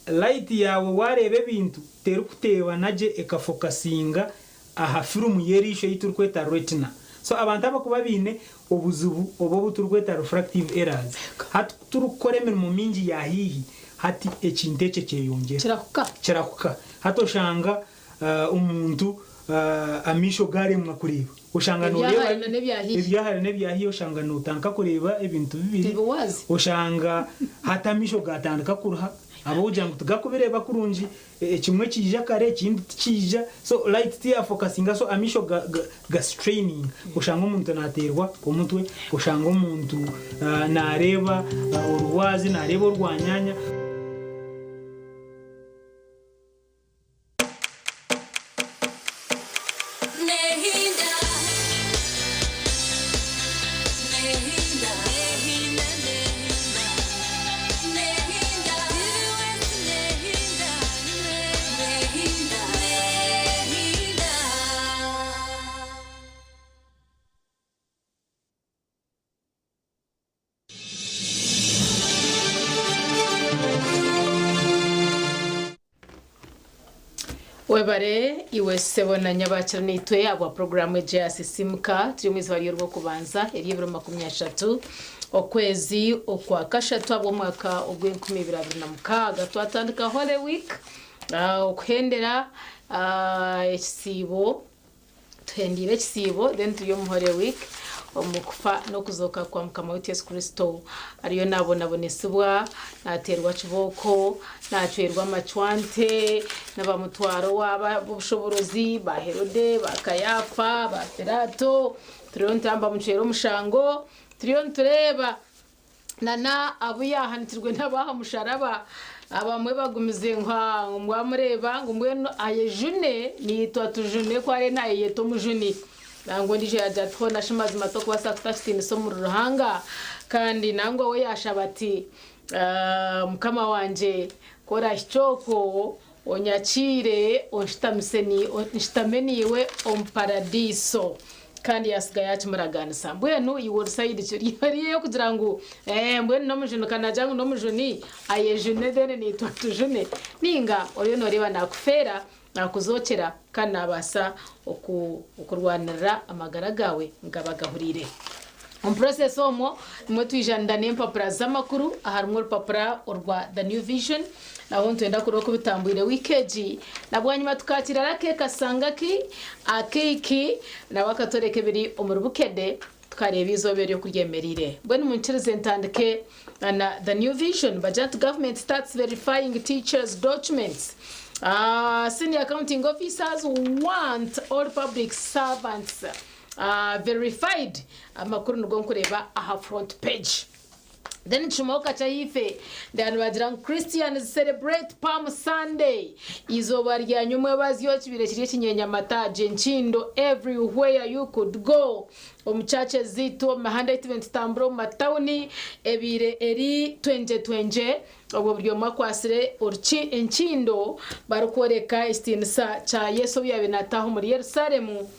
S13: light yawe warebe bintu teru kuteba naje ekafokasinga aha film yerisho yiturkweta retina so abantu abakuba bine obuzubu obo buturkweta refractive errors hati turukoremera mu minji ya hihi hati echinteche cyeyongera kirakuka hato shanga umuntu amisho gare mwakureba ushanga noreba ibyahari nebyahiyo ushanga notanka kureba ibintu bibiri ushanga hata misho gatandika kuruha abo ujangu tugakubireba kurunji kimwe kija kare ikindi kija so light tia focusinga so amisho ga straining ushanga umuntu naterwa umutwe ushanga umuntu nareba urwazi nareba urwanyanya
S3: webare iwe sebona nyabakira nitwe agwa program ya Simuka turi mwezi wari rwo kubanza eri 2023 okwezi okwa kashatu abo mwaka ogwe 2026 twatandika Holy Week okuhendera ekisibo tuhendire ekisibo then tuyo mu Holy Week omukufa no kuzoka kwa mukama wetu Yesu Kristo ariyo nabonesibwa naterwa kiboko natwerwa amachwante n'abamutwaro w'abushoborozi ba Herode ba Kayafa ba Pilato turiyo ntamba mucero mushango turiyo ntureba nana abuyahantirwe n'abaha musharaba abamwe bagumize nkwa mwamureba ngo mbwe ayejune ni twatujune kware naye yeto mujuni nango ndije yajatho nashimazi matoko wasakutashitini so mu ruhanga kandi nango we yashabati mukama wanje kora ichoko onyachire onshitamenyiwe omparadiso kandi yasigaye yakimuraganisa mbwenu iwo side cyo yariyo kugira ngo mbwenu no mujuni kanajangu no mujuni ayejune dene ni twatujune ninga oriyo noreba nakufera nakuzokera kandi abasa okurwanira amagara gawe ngabagahurire process omo nimwe twijanda n'empapura z'amakuru aharimo urupapura urwa The New Vision naho ntwenda kuro kubitambwire wikeji nabwanyuma tukatira rake kasangaki akiki na wakatoreke biri omurubukede tukareba izobere yo kuryemerire bweni munchirize ntandike na The New Vision budget government starts verifying teachers documents. Senior accounting officers want all public servants verified amakuru nugo kureba aha front page. Then chumoka chaife then bagira Christians celebrate Palm Sunday izoba rya nyumwe bazyo kibire kiri kinyenya mataje nchindo everywhere you could go omuchache zito mahanda event tambro matawuni ebire eri 2020 obwo byo makwasire urchi nchindo barukoreka istinsa cha Yesu byabinataho muri Yerusalemu.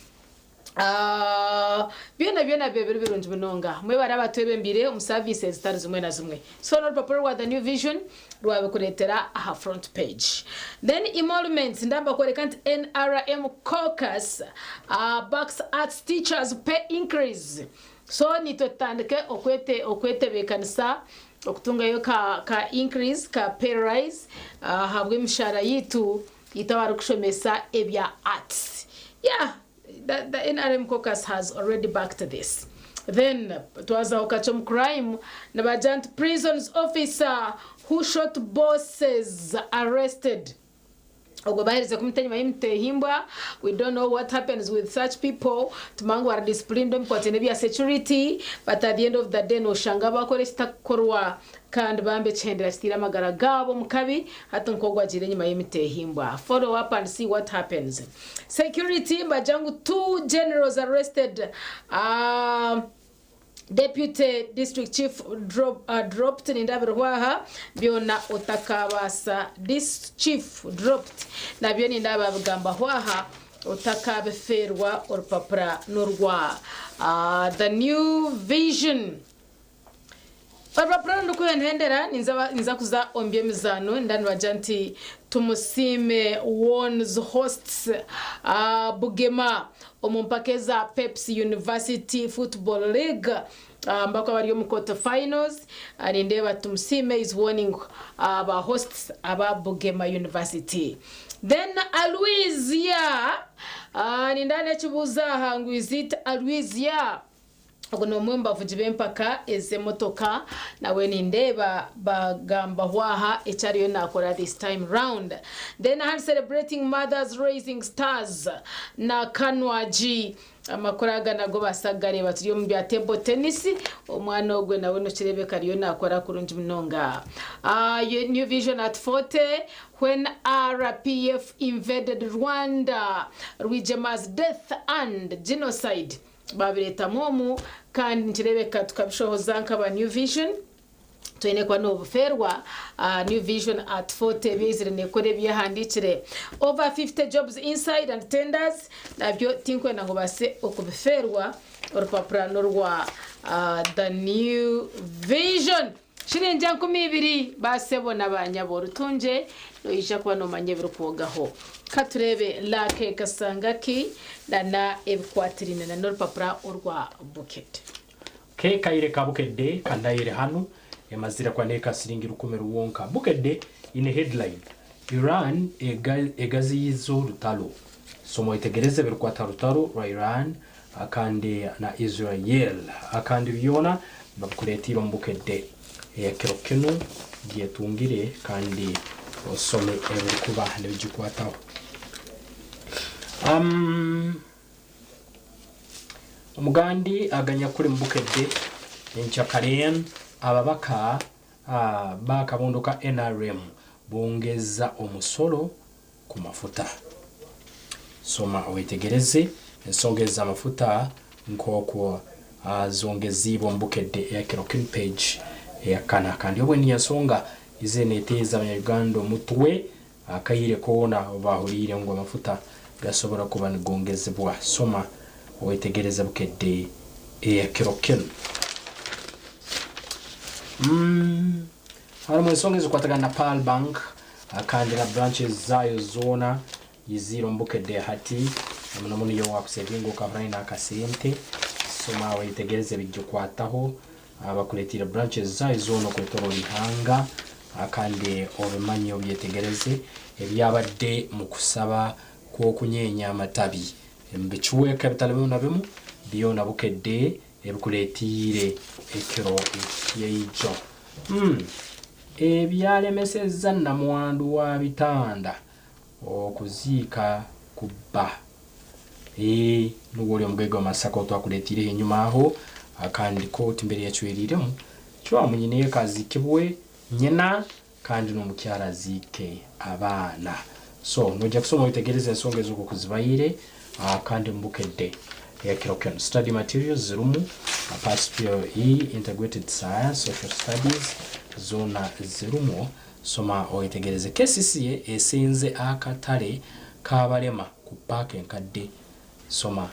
S3: Byona bebere birunje binonga mwe barabatwebe mbire services zitari zimwe na zimwe so no paper wa The New Vision rwabe kuretera aha front page. Then emoluments ndamba koreka NRM caucus backs arts teachers pay increase so nitotandike okwete bekanisa okutunga yo ka increase ka pay rise habwe mishara yitu itabaru kushomesa ebya arts. Yeah, the NRM caucus has already backed this. Then it was a Okachom crime. Nabajant prisons officer who shot bosses arrested. We don't know what happens with such people. Tumangu are disciplined on potenebia security, but at the end of the day, no shangaba koresta korwa kandi bambe chendera stira magaragabo mukabi hatunkogwa jire nyuma y'imite himbwa. Follow up and see what happens. Security bajangu 2 generals arrested. Deputy District Chief dropped in Ndabirwaha byona otakabasa. This chief dropped na byoni ndabagamba hwaha otakabeferwa orupapura norwa. The New Vision Parapra ndikuyenhendera ninza kuza ombye mizano ndani wajanti tumusime warns hosts Bugema omumpakeza Pepsi University Football League ambako bari mu quarter finals ndeba tumusime is warning aba hosts aba Bugema University. Then Aloysia nindane chibuza hangu visit Aloysia Ogono mwemba vujibe mpaka eze motoka na weni ndeba bagamba hwaha echariyo nakora this time round. Then I'm celebrating mothers raising stars na kanwaji amakoraga nago basagare baturiyo mu bya table tennis omwana ogwe nawe no kirebe kariyo nakora kurunji mnonga. New Vision at 40 when RPF invaded Rwanda, Rwigema's death and genocide. Babireta momu kandi ntirebeka tukabishohoza nkaba New Vision twene kwa nobuferwa New Vision at 40 bizire nekore byahandikire over 50 jobs inside and tenders nabyo tinkwe naho base okubiferwa orupapura norwa The New Vision shirenje 200 basebona banyaboro tunje noyisha kwa no manye birukogaho katurebe lake kasangaki dana ebikwatirine na norupapura orwa bucket
S2: ke kaire ka bukedde kandaire hanu emazira kwa neka siringi 10 wonka bukedde ine headline Iran egazizo rutalo somo itegereze birukwata rutalo rwa Iran akande na Israel akande byona bakuretira mbukedde kirokino gietungire kandi osome ebikuba nebikwataho. Umugandi aganya kuri mbukedde enchakaren ababaka bakabondoka NRM bongeza omusolo ku mafuta. Soma owetegereze ensongeza amafuta nkoko zongezibwa mbukedde ya Kirokin page ya kana kandi obweni yasonga izeneteza abanyarwanda mutwe akayire kona bahurire ngo amafuta gasobora kuba ngongezebwa. Soma owetegereza bukedde ya Kirokin. Harimo ensongezo kwatagana Pearl Bank kandi na branches zayo zona yiziro mbukedde hati munamuni yo wakusevingo kavraina akasente soma witegereze bigikwataho abakuletira branches zayo zono kwetoro lihanga akande obimanyi obyetegereze ebyabadde mu kusaba kw'okunyenya amatabi mbikiweeka bitalimu na bimu byona bukedde ebikuleetire ekiro ekyeijo ebyalemesezza namwandu wa bitanda okuziika kubba nuwoli omugege w'amasaka otwakuleetire enyuma aho akandiko timbere yakiweeriremu kiwamunyine kaziikibwe nyina kandi n'omukyala aziike abaana so nojja kusoma witegereza ensonga ez'okwo kuzibayire kandi mbukedde ekiro kyona study materials zirumu past POE integrated science social studies zona zirumu soma oyitegereze KCCA esinze akatale kabalema ku paaka enkadde soma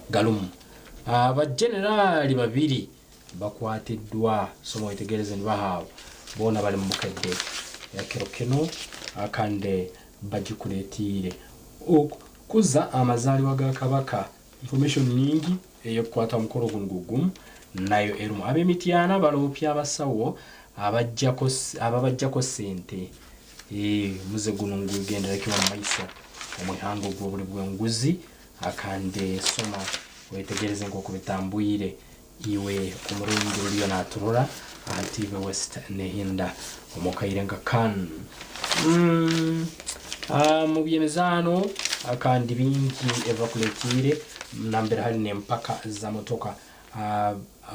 S2: galumu abajenerali babiri bakwatiddwa soma oyitegereze nibahawe bona bali mu bukedde ekiro kino akande bagikuleetire okuza amazaalibwa ga kabaka information nyingi eyokukwata omukolo guno nayo erumu ab'emityana baloopya abasawo ababajjako ssente muze guno ngugenderekebwa mu maiso omwihango gw'obuli bw'enguzi akande soma wetegereze nk'oku bitambwire iwe omulungi oliyo n'aturora TV West nehinda omukaire nga kan mu byemizaano akandi bingi evakuletire nambere hali n'empaka za motoka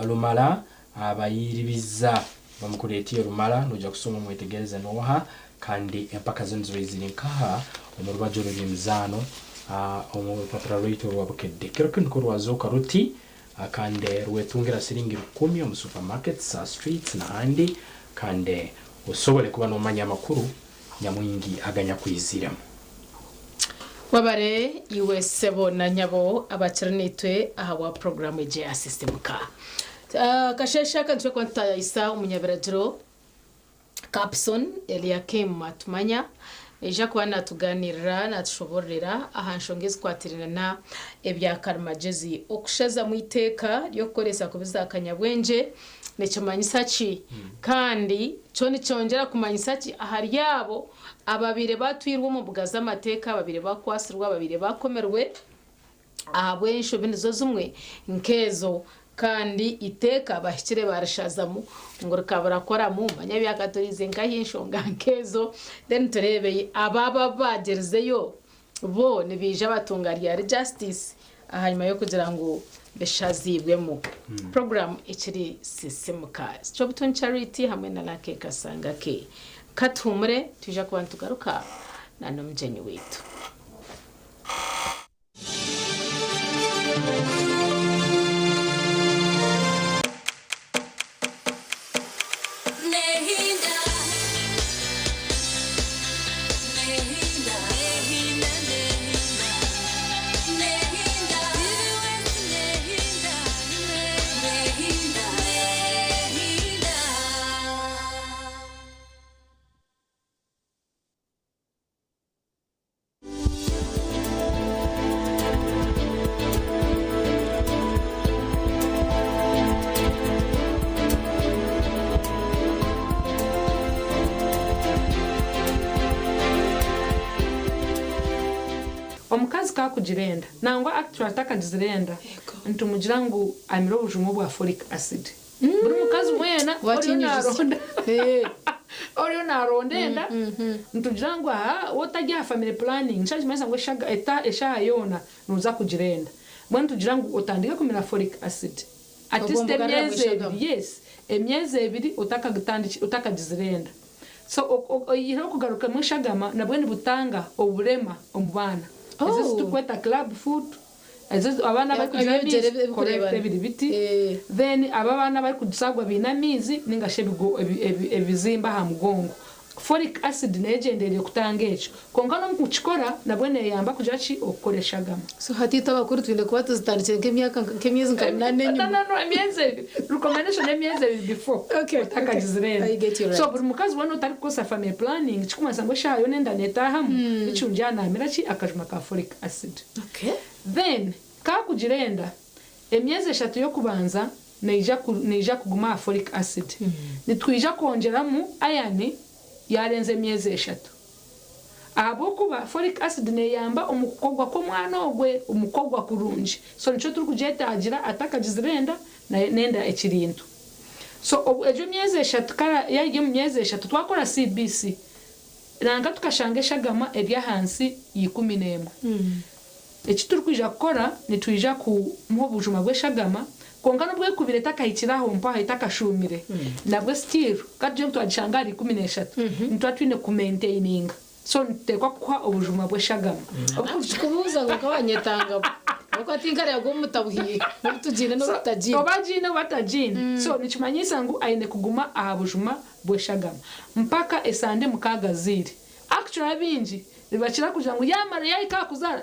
S2: Lumala abayiribiza bamukuleetiye Lumala nojja kusoma mwetegereze noha kandi empaka zino zibe ziri nkaha omurubajjo lw'ebyemizaano omupapula lwaitu olwabukedde kiro kino kulwazuuka ruti akande rwetungira siringi 10 mu supermarkets streets n'ahandi kandi osobole kuba n'omanya amakuru nyamwingi aganya kwiziramu
S3: wabare iwe sebo na nyabo abakiranitwe ahawa programu ya system ka kashesha kantwe kwanta isa umunyabirajiro Capson Eliakim Matumanya eja kwa natuganirira natushoborera ahanshongezi kwatirana ebya karmagezi okushaza mu iteka ryo koresa kubiza akanyabwenje necyomanyisachi kandi cyo nicyongera kumanyisachi ahari yabo ababire batwirwa mu bugaza amateka babire bakwasirwa babire bakomerwe ahabwensho binizo zumwe nkezo kandi iteka bahikire barashazamu ngo rukabara mu manya byakatorize ngahinshonga nkezo then turebe ababa bagerezeyo bo nibije batungariya justice ahanyuma yo kugira ngo beshazibwemo program ikiri system cars Chobton Charity hamwe na Lake Kasanga ke katumure tuje kubantu garuka na nomjenyi wetu omukazi kakugirenda nangwa actually atakagizirenda ntumugira ngo amiro bujumu bwa folic acid buri mukazi mwena oriyo narondenda ntugira ngo wotajya family planning nshaje meza ngo esha yona nuza kugirenda bwo ntugira ngo utandika kumira folic acid at least emyeze ebiri utakagizirenda so yiro kugaruka mwishagama nabwo ni butanga oburema omubana Ezesi tukweta club food ezesi abana bari kujya biti then abana bari kudusagwa binamizi ningashebigo ebizimba ha mugongo folic acid negendere kutanga echo konka no mukikora nabwo yamba kujachi okoreshagama so hatita bakuru twinde kuba tuzitandikire kemyezi nkanane nyuma no emyeze recommendation emyeze before akagizirenda so buri mukazi wano utari kosa family planning chikumasa ngo shayo nenda netahamu ichunjana amirachi akajuma ka folic acid then kakugirenda emyezi 3 yo kubanza neija kuguma folic acid nitwija konjeramu iron yarenze emyezi 3 abo kuba folic acid neyamba omukogwa ko mwana ogwe omukogwa kurungi so nico turi kujetagira atakagizirenda nenda ekirinto so ejo myezi 3 kara yaje myezi 3 twakora CBC nanga tukashanga eshagama ebya hansi 11 ekituri kwija kukora nitwija ku mubujuma bw'eshagama kongana bwe kubire takayikiraho mpa itakashumire nabwe still kadje twagishanga 13 ntwatwine ku maintaining so ntekwa kwa obujuma bw'eshagama
S14: kubuza ngo kabanyetanga uko atingara yago mutabuhiye tujine no batajine
S3: obajine batajine so nichimanyisa ngo aine kuguma ahabujuma bw'eshagama mpaka esande mukaga ziri actually binji ribakira kugira ngo yamara yayika kuzara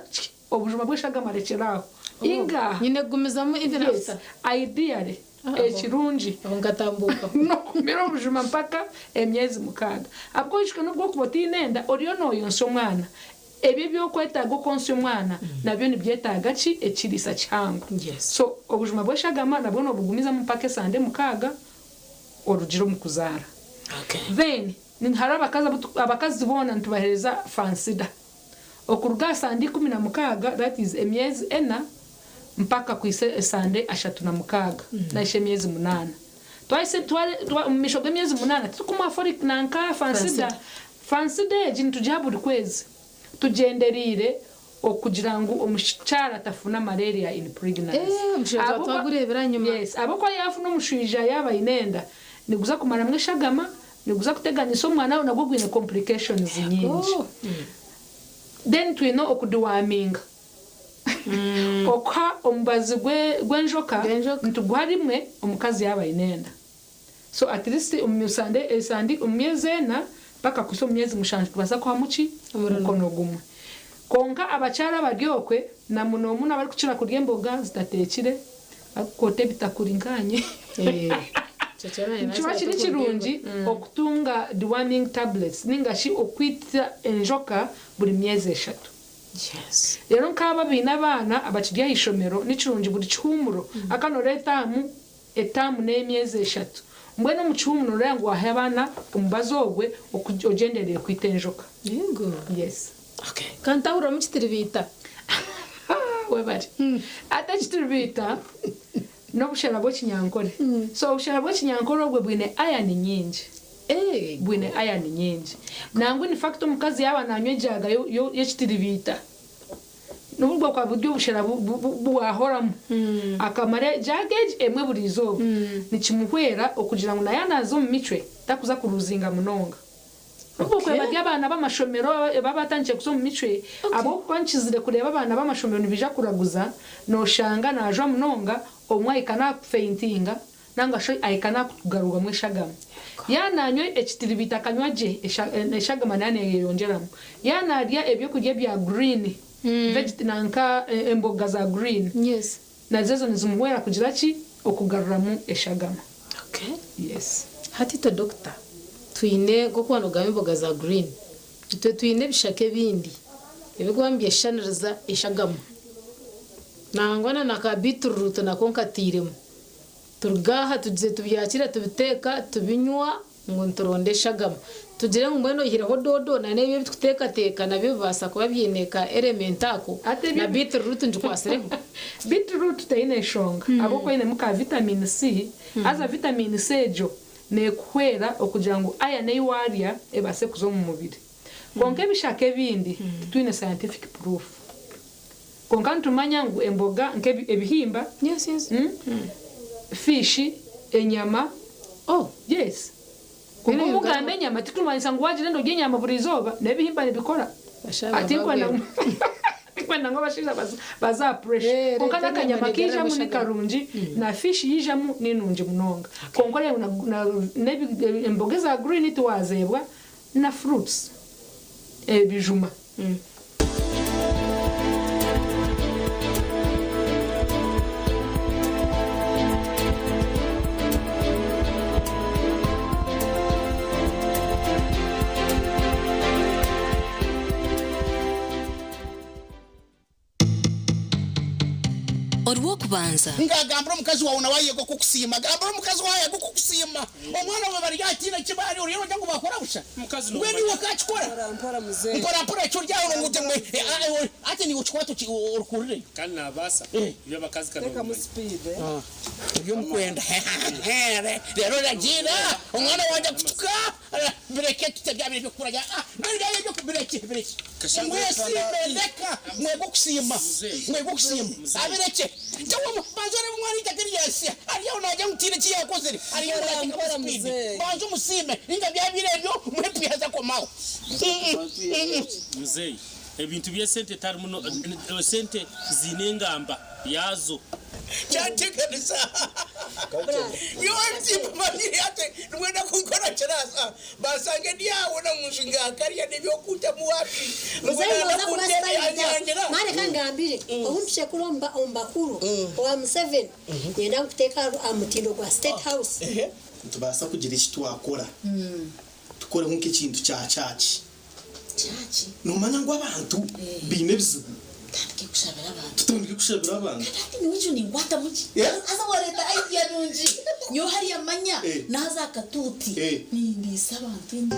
S3: obujuma bw'eshagama rekeraho inga
S14: nyine gumizamo ibirafta
S3: ideally ekirungi
S14: ngatambuka
S3: no kumira obujuma mpaka emyezi mukaga abwo ishwe nubwo kubotinenda oriyo no yonso mwana ebyo byokwetaga konse mwana nabyo nibyetaga ki ekirisa kyangu so obujuma bw'eshagama nabwo no bugumiza mpaka sande mukaga orugiro mukuzara then ninharaba abakazi bona ntubahereza fansida okuruga sande 16 that is emyezi 4 mpaka kuise sande 36 na ishe myezi 8 twaise mishoga myezi 8 tukuma folic nanka fansida jintu jaburi kwezi tugenderire okugira ngo omushara tafuna malaria in pregnancy
S14: twagurebera nyuma
S3: yes abako yafuna omushija yaba inenda niguza kumara mweshagama niguza kuteganyisa omwana nagwo gwine complications nyingi then twino okuduwaminga okha ombazi gwenjoka ntugwarimwe omukazi yaba inenda so at least esandi umyezena paka kuso myezi mushanje tubasa kwa muki mukono gumwe konka abachara baryokwe na muno muna bari kucira kurya imboga zitatekire akote bitakuringanye Chiwa chini chirungi okutunga deworming tablets ningashi okwita enjoka buri myezi 3
S14: yes
S3: rero nkaba bina bana abakirya ishomero n'ikirungi buri cyumuro akanoretamu etamu n'emyezi 3 mbwene mu cyumuro rango ahabana umbazogwe okugendereye kwitenjoka
S14: yego
S3: yes
S14: okay kantahura mu kitiribita
S3: webari atakitiribita no bushara bwo kinyankore so bushara bwo kinyankore ogwe bwine iron nyingi bwine iron nyingi nangwe ni fact omukazi yaba nanywejaga yo yekitiribita nubwo kwa buryo bushara buwahoramu akamare jagage emwe burizo nikimuhwera okugira ngo nayanazo mu mitwe takuza kuruzinga munonga ubwo kwa bagya abana b'amashomero babatangiye kusoma mitwe abo kwankizire kureba abana b'amashomero nibija kuraguza no shanga najo munonga omwa ikana faintinga nanga sho aikana kugaruga mweshagama yananywe ekitiribita kanywaje eshagama nane yongeramo yanarya ebyo kurya bya green vegetanka emboga za green
S14: yes
S3: nazezo nizumuwera kugira ki okugaruramu eshagama
S14: okay
S3: yes
S14: hatito doctor twine gokwano gabe imboga za green twine bishake bindi ebigwambye shaniriza eshagama nangwana naka beetroot na konkatiremo turgaha tugize tubyakira tubiteka tubinywa ngo nturonde shagama tugire ngo mbeno yiraho dodo na nebyo bituteka nabyo basa kuba byineka elementako na beetroot njukwasireho
S3: beetroot taine shonga abo ko ine muka vitamin C aza vitamin C jo ne kwera okugira ngo aya ne waria ebase kuzo mu mubiri konke bishake bindi twine scientific proof konka ntumanya ngo emboga nke ebihimba
S14: yes
S3: fish enyama yes kuko muganda enyama tikumanyisa ngo wagire ndo genyama buri zoba nebihimba nebikora ati kwenda ngo bashiza baza pressure konka nakanyama kija mu nikarungi na fish yijamu ninungi munonga konko rero na emboga za green twazebwa na fruits bijuma
S12: Olwokubanza.
S15: Ngagamba omukazi wawe nawaye go kukusima. Gamba omukazi wawe go kukusima. Omwana we bali yatina kibali uri yo jangu bakora busha. Mukazi no. Wewe wakachikora. Mpora mzee. Mpora cyo ryaho ngute mwe. Ate ni uchikwato urukurire.
S16: Kandi nabasa. Ibyo bakazi kana.
S15: Reka mu speed. Ibyo mukwenda. Rero ragira. Omwana wanje kutuka. Bireke tutabya byo kurya. Mbere byo kubireke. Mwesi meleka mwego kusima. Mwego kusima. Abireke. Jawo banzore mwani takiriyasi. Ariyo naje mutire kiyakozere. Ariyo naje speed. Banzo musime. Inga byabirebyo mwepiyaza komaho.
S16: Muzei. Ebintu bya sente tarmuno sente zinengamba yazo.
S15: Chantekanisa. Yo mti mabiri ate mwenda kukora charasa. Basange ndiawo na mushinga kariya nebyokuta muwapi.
S17: Mwenda kunyanjira. Mane kangambire. Omupishe kulomba ombakuru wa M7. Yenda kuteka amutindo kwa State House.
S15: Tubasa kugira iki twakora. Tukore nk'iki kintu cya chachi.
S17: Chachi.
S15: Numanya ngo abantu bine bizibu.
S17: Tutundike kushabira abantu. Ni wicho ni ngwata muki. Asa wareta idea nunji. Nyo hari amanya naza katuti. Ni ndisa abantu ndi.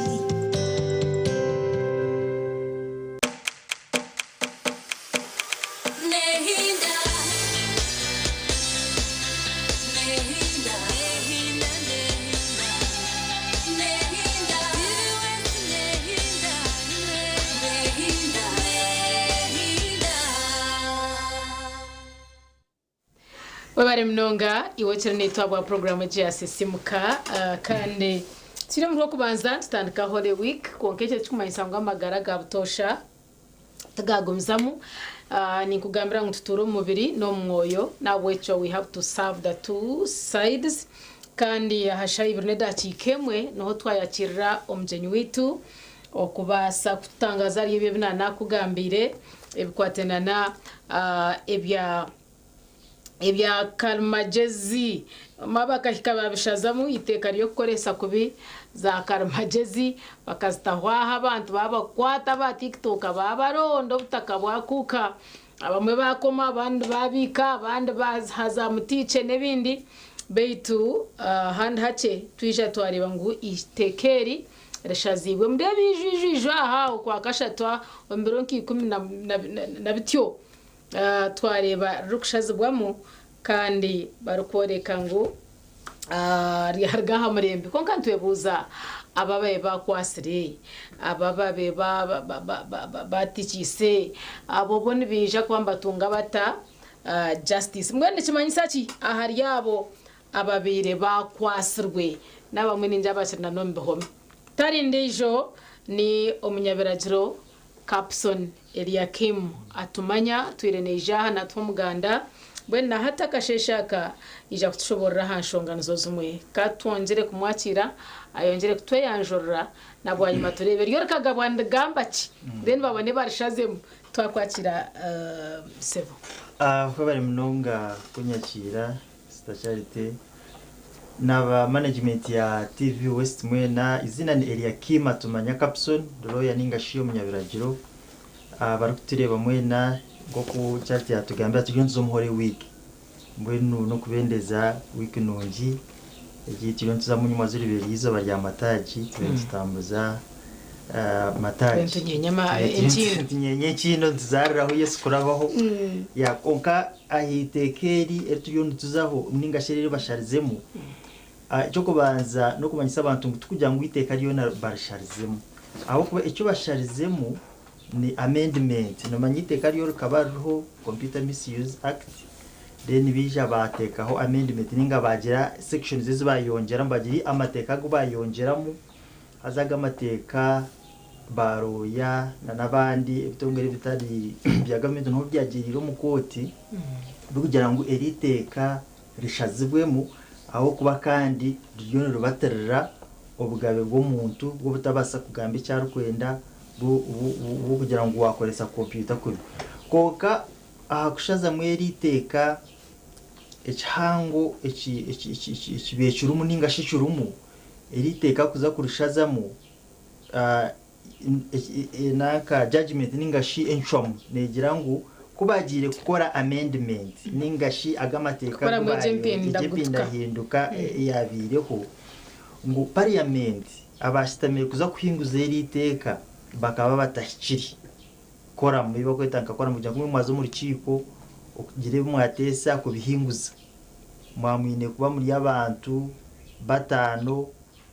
S3: Wabare mnonga iwochere nitwabwa programu ya sisimuka kandi tire mu kubanza tutandika Holy Week konkeche tukumanyisanga amagara gabutosha tagagumzamu ni kugambira ngo tuturo mubiri no mwoyo nawecho we have to serve the two sides kandi hashayi birneda chikemwe no twayakirira omjenyi witu okubasa kutangaza ryebye binana kugambire ebikwatenana ebya Karimagezi mabaka hikababishazamu iteka ryo koresa kubi za Karimagezi bakazitahwaha abantu babakwata ba TikTok babarondo butaka bwakuka abamwe bakoma abandi babika abandi bahaza mutice nebindi beitu hand hache twisha twareba ngo itekeri reshazibwe mbebijijijwa ha kwa kashatwa ombironki 10 na bityo twareba rukushazibwamo kandi barukoreka ngo rihargaha murembe konka ntwebuza ababaye bakwasire abababe batikise abo bone bija kwambatunga bata justice mwene kimanyisa ki ahari yabo ababire bakwasirwe nabamwe ninja bashirna nombe home tari ndejo ni omunyabiragiro Capson Eliakim atumanya twireneja na twumuganda bwena hata kasheshaka ija kutushobora hanshongano zozumwe katwongere kumwakira ayongere kutweyanjorra nabwanyuma turebe ryo kagabwanda gambaki then babone barishazemu twakwakira Sebo
S18: ko bari munonga kunyakira Starcharity naba management ya TV West mwena izina ni Eliakim atumanya Capson Roya ningashiyo munyabiragiro barakutireba mwena goku charity yatugambira tugenzo muhore week mbwenu no kubendeza week nongi igitiro ntuzamunyuma ziribere yizo barya mataji tutambuza mataji nyenye kino nzariraho Yesu kurabaho yakonka ahitekeri etuyo tuzaho ningasherere basharizemo cyo kubanza no kumanyisa abantu tukujya ngo iteka riyo na barisharizemo aho kuba icyo basharizemo ni amendment no manyiteka riyo kabariho Computer Misuse Act then bija batekaho amendment ninga bagira sections zizo bayongera mbagiri amateka go bayongeramo azaga amateka baroya nabandi ibitongere bitari bya government no byagiriro mu koti kugira ngo eriteka rishazibwemo aho kuba kandi ryo rubaterera obugabe bw'omuntu bwo butabasa kugamba icyarukwenda bwo kugira ngo wakoresa computer kuri koka ahakushaza mweriteka ekihango ekibecuru muninga shicurumu eriteka kuza kurishazamo naka judgment ninga shi enchom negira ngo kubagire gukora amendment ningashi agamateka
S14: Gukora mu JMP
S18: ndahinduka yabireho ngo parliament abashitamire kuza kuhinguza iri teka bakaba batashikiri kora mu bibago itanka kora mu jangu mwazo mu rukiko ukugire mwatesa kubihinguza mwamwine kuba muri abantu batano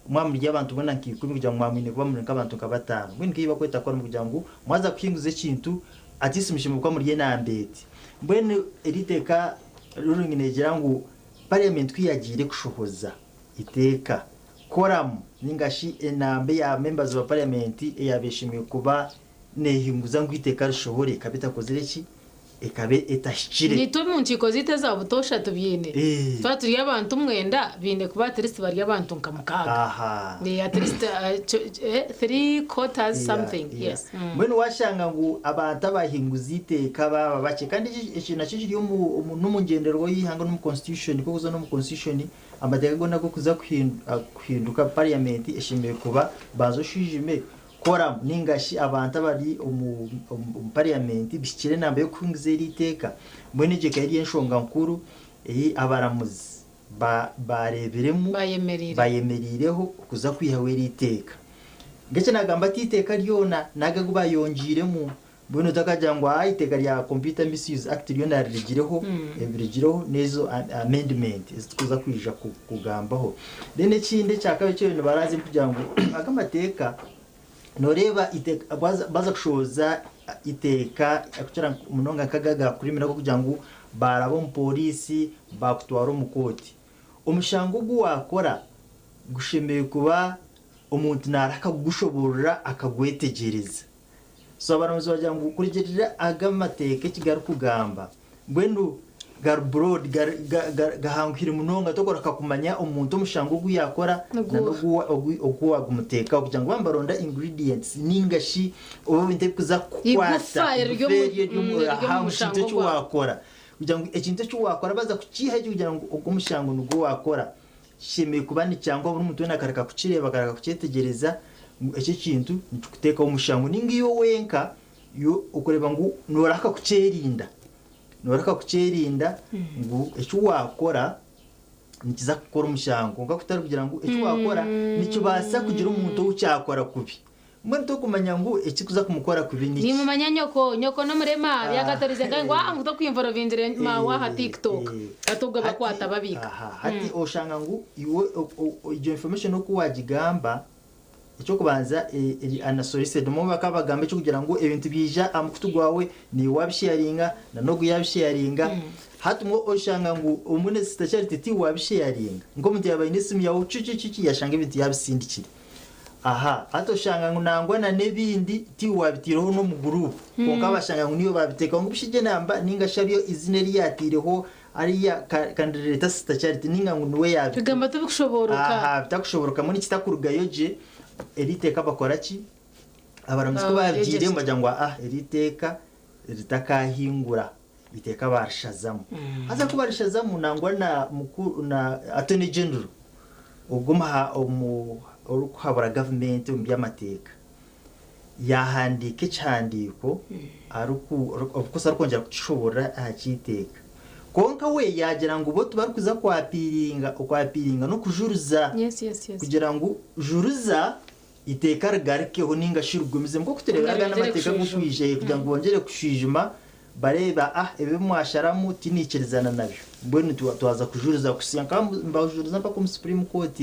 S18: mwamuri y'abantu bona nkikumi kugira ngo mwamwine kuba muri abantu kabatano bwinki yiba kweta kora mu kugira ngo mwaza kuhinguza ikintu atisumishimo kwa muri yenambeti mbwene eriteka rurunginegera ngo parliament kwiyagire kushohoza iteka koramu ningashi enambe ya members of parliament eyabeshimiye kuba nehinguza ngo iteka rishobore kabita kozereki ekabe etashikire
S14: nitwe mu nkiko zite za butosha tubyine twaturiye abantu mwenda bine kuba atlist bari abantu nkamukaga ni atlist 3/4 something yes
S18: mbene washanga ngo abantu abahinguza iteka baba bake kandi ikintu nakiri no mu ngenderwa yihanga no mu constitution ko kuza no mu constitution amateka gona ko kuza kuhinduka parliament ishimiye kuba bazoshijime kora ningashi abantu bari parliament bishikire nambe yo kungiza iteka mbone je kari enshonga nkuru abaramuzi bareberemu bayemerireho kuza kwihawera iteka ngece nagamba iteka ryona nagago bayonjiremu mbone utakajangwa iteka rya Computer Misuse Act ryona rigireho nezo amendment kuza kwija kugambaho dene kinde cyakabe cyo ibintu barazi kugira ngo agamateka noreba iteka baza kushoza iteka akucara munonga kagaga kuri mirako kugira ngo barabo mu polisi bakutwara mu koti umushango wakora gushemeye kuba umuntu naraka gushoborera akagwetegereza so abaramuzi bagira ngo kurigerera agamateka kigaru kugamba mbwenu garbroad gahangire munonga tokora kakumanya umuntu umushango yakora ogwa gumuteka kugira ngo bambaronda ingredients ningashi obinte kuza kwata umushango cyo wakora kugira ngo ekintu cyo wakora baza kukiha kugira ngo ubwo umushango nugo wakora shimye kubani cyangwa buri muntu nakareka kukireba kareka kucyetegereza icyo kintu nikuteka umushango ningiyo wenka yo ukoreba ngo noraka kucerinda ngo icyo wakora nikiza gukora umushango ngakutari kugira ngo icyo wakora nicyo basa kugira umuntu ucyakora kubi mbone to kumanya ngo ikikuza kumukora kubi
S14: ni mu manyanyoko nyoko no murema byagatarize ngo ngo to kwimvoro vindire mawa ha TikTok atubwa bakwata babika
S18: hati oshanga ngo iwe iyo information no kuwagigamba icyo kubanza anasolicite mu bakabagambe cyo kugira ngo ibintu bija amukutugwawe ni wabisharinga na no guyabisharinga hatumwo oshanga ngo umune sitacharity ti wabisharinga ngo muntu yabaye n'isimu yawo cucucuci yashanga ibintu yabisindikira atoshanga ngo nangwana nebindi ti wabitireho no mu group konka bashanga ngo niyo babiteka ngo bishije namba ninga shabyo izine riyatireho ariya candidate sitacharity ninga ngo niwe yabi
S14: bigamba tubikushoboroka
S18: bitakushoboroka muri kitakurugayoje eriteka bakora ki abaramuzi ko babyire mbajya ngo eriteka ritakahingura iteka barashazamo aza ko barashazamo nangwa na mukuru na attorney general ubwo urukuhabura government mu by'amateka yahandike cyandiko aruko kongera kushobora akiteka konka we yagira ngo bo tubar kuza kwapiringa no kujuruza kugira ngo juruza iteka rigarikeho ninga shirugumeze mko kutereberaga n'amateka gukwije kugira ngo bongere kushijima bareba ebe mwasharamu tinikirizana nabyo mbone tuwaza kujuruza kusiyanka mbajuruza mpaka mu Supreme Court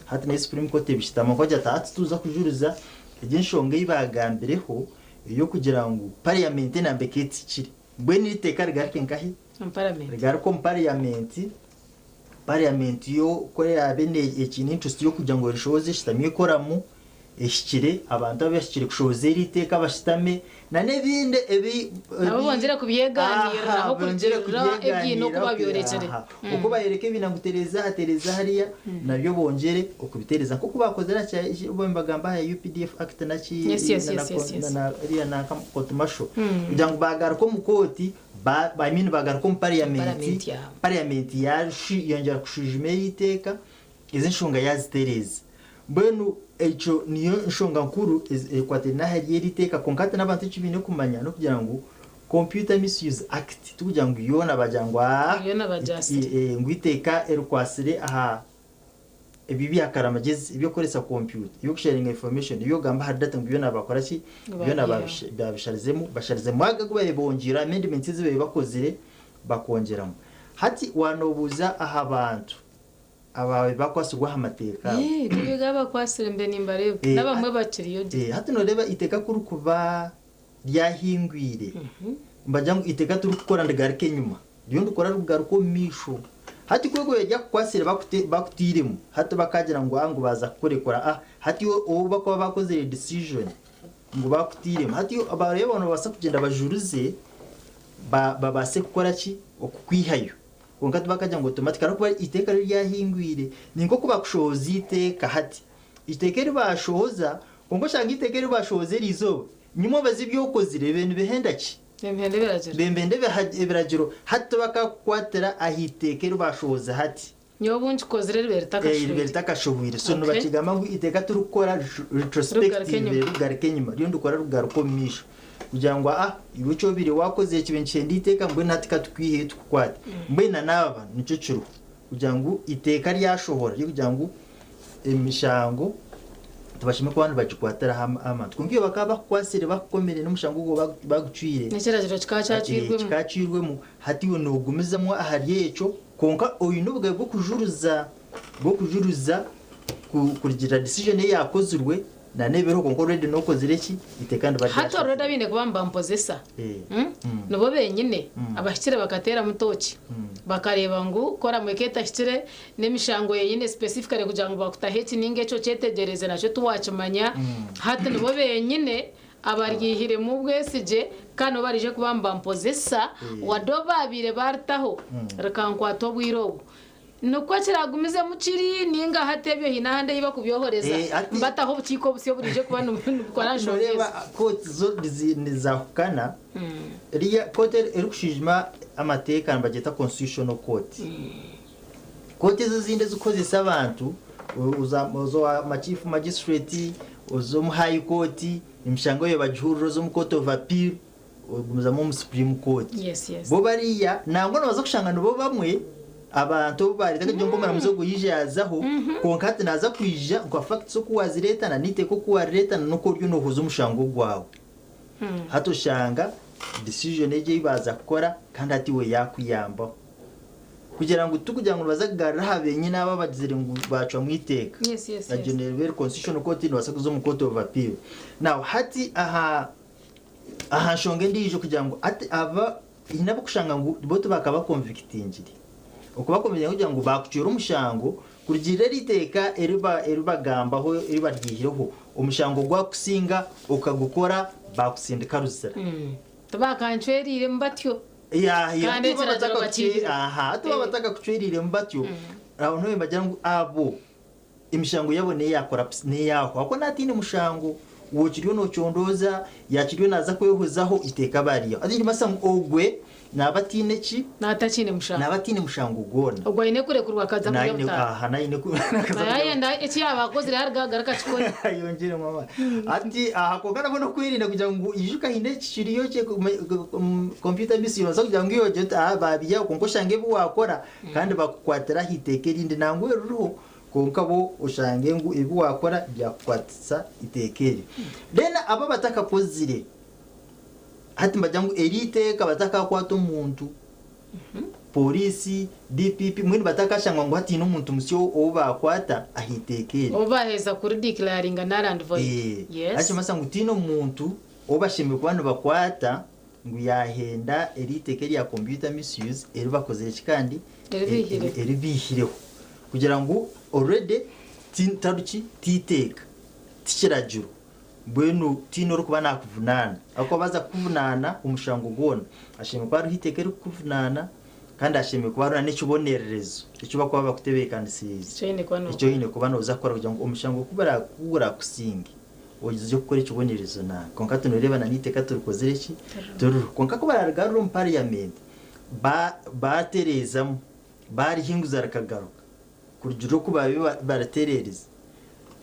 S18: hati na Supreme Court bishitama ko jata tuza kujuruza igenshonge ibagambireho iyo kugira ngo parliament na mbeketi kiri mbone iteka rigarike nkahi rigaruko parliament yo korera bene ikintu interest yo kugira ngo rishoze shitamye koramu eshikire abantu abashikire kushoze riteka bashitame na nebinde ebi
S14: abo bonzera kubyeganira aho kugira ebyino kuba byorekere
S18: uko bayereke binagutereza atereza hariya nabyo bongere ukubitereza kuko bakoze na bombagamba ya UPDF act na ki na ria na kotumasho kugira ngo bagaruko mu koti bagaruko mu parliament yashi yongera kushijime riteka izi nshunga yazitereza bwenu echo niyo nshonga nkuru kwate na hagiye riteka konkata n'abantu kibine kumanya no kugira ngo Computer Misuse Act tukugira ngo yona bajangwa ngo iteka erukwasire aha ebibi akaramagezi ibyo koresa computer ibyo sharing information ibyo gamba had data ngo yona bakora ki yona babisharizemo basharizemo agakubaye bongira amendments zibe bakozire bakongeramo hati wanobuza aha abantu abawe bakwasirwa amateka
S14: biga bakwasire mbe nimbarebe nabamwe bakiriyo
S18: hati no reba iteka kuri kuba ryahingwire mbajya iteka turi gukora ndagarike nyuma ryo ndukora rugaruko misho hati kwego yajya kwasire bakutiremo hati bakagira ngo baza kurekora hati uwo bakaba bakoze decision ngo bakutiremo hati abarebe abantu basa kugenda bajuruze babase gukora ki okukwihayo konka tubakagira ngo automatic ariko iteka ryahingwire ninko kubakushoza iteka hati iteka ribashoza kongo shanga iteka ribashoze rizo nyuma bazibyo ukozire ibintu bihenda ki bembende biragiro hati bakakwatera ahiteke rubashoza hati
S14: nyobunji kozire
S18: ribertakashobuire so no bakigama ngo iteka turi gukora retrospective rugarike nyuma ryo ndukora rugaruko misho kugira ngo ibico biri wakoze kibenche nditeka mbwe natika tukwihe tukwate mbwe na naba nico curu kugira ngo iteka ryashohora kugira ngo emishango tubashime ko abantu bagikwatara ama twumviye bakaba kwasire bakomere n'umushango go bagucire
S14: necerajiro
S18: kikacirwemo hati we no gumizamwe ahari yeco konka oyu n'ubwo bwo kujuruza kugira decision yakozurwe na nebero konko ready no kozireki itekandi
S14: bari hato roda bine kubamba mpozesa no benyine abashikire bakatera mutoki bakareba ngo kora mweketa shikire nemishango yeyine specifically kugira ngo bakutaheti ninge cyo cetegereze naco tuwacimanya hato no benyine abaryihire mu bwesije kano barije kubamba mpozesa wadoba bire bartaho rekankwato bwirogo nuko kiragumize muciri ninga hatebyo hinahande yiba kubyohoreza mbataho bukiko busyo burije kubana kwaranjo
S18: reba court zo nizahukana riya court erukushijima amateka mbageta constitutional court court zo zinde zukozesa abantu uzo chief magistrate uzo mu high court imshango yo bajhuriro zo mu court of appeal ugumuza mu supreme court bo bariya nango nabaza kushangana bo bamwe abantu bari takajyo ngomara muzo guyijazaho konkati naza kwija kwa facts so kuwazireta na nite ko kuwareta nuko ryo no huzo umushango gwawe hato shanga decision eje ibaza gukora kandi ati we yakuyamba kugira ngo tukugira ngo bazagarara habenye naba bagizire ngo baca mwiteka
S14: na
S18: general constitutional court no basakuzo mu court of appeal now hati aha shonge ndijo kugira ngo ati aba inabo kushanga ngo boto bakaba convictingiri ukubakomeye kugira ngo bakucira umushango kugira riteka eriba gambaho eriba ryihireho umushango gwa kusinga ukagukora bakusindika ruzira
S14: tubakancerire mbatyo
S18: kandi tubataka kucira tubataka kucirire mbatyo aho no bagira ngo abo imishango yabone yakora ne yaho ako natine mushango wokiriyo no cyondoza yakiriyo naza kwehozaho iteka bariyo ati masam ogwe nabatine ki nabatine mushango gona
S14: ogwa ine kure kurwa kaza
S18: kuyota ine
S14: kaza yenda eti abakozi hargaraka chikoni
S18: yongere mama ati ako kana bono kwirinda kugira ngo ijuka hinde kiriyo cye computer bisi yoza kugira ngo yoje babiya konkoshange bu wakora kandi bakukwatira hiteke rindi nangwe ruho konka bo ushange ngo ibu wakora byakwatsa itekeri dena aba bataka kozire hati mbajangu elite kabataka kwato umuntu polisi DPP mwini bataka shangwa ngo hati n'umuntu musyo oba kwata ahitekeri
S14: oba heza kuri declaring na land void
S18: ati masangu tino muntu oba shime kwano bakwata ngo yahenda elite keri ya computer misuse eri bakozere kikandi eri bihireho kugira ngo already taruki titeka tikirajuru bwenu tino rukuba nakuvunana ako baza kuvunana umushango gona ashime kwa ruhitekere kuvunana kandi ashime kwa runa n'ikibonererezo icyo bakwa bakutebekandisize icyo hine kuba noza gukora kugira ngo umushango kubara kugura kusinge ogize gukora ikibonererezo na konka tunureba na niteka turukozere ki tururu konka ko barargarura mu parliament baterezamo bari hinguza rakagaruka kurujuro kuba baraterereza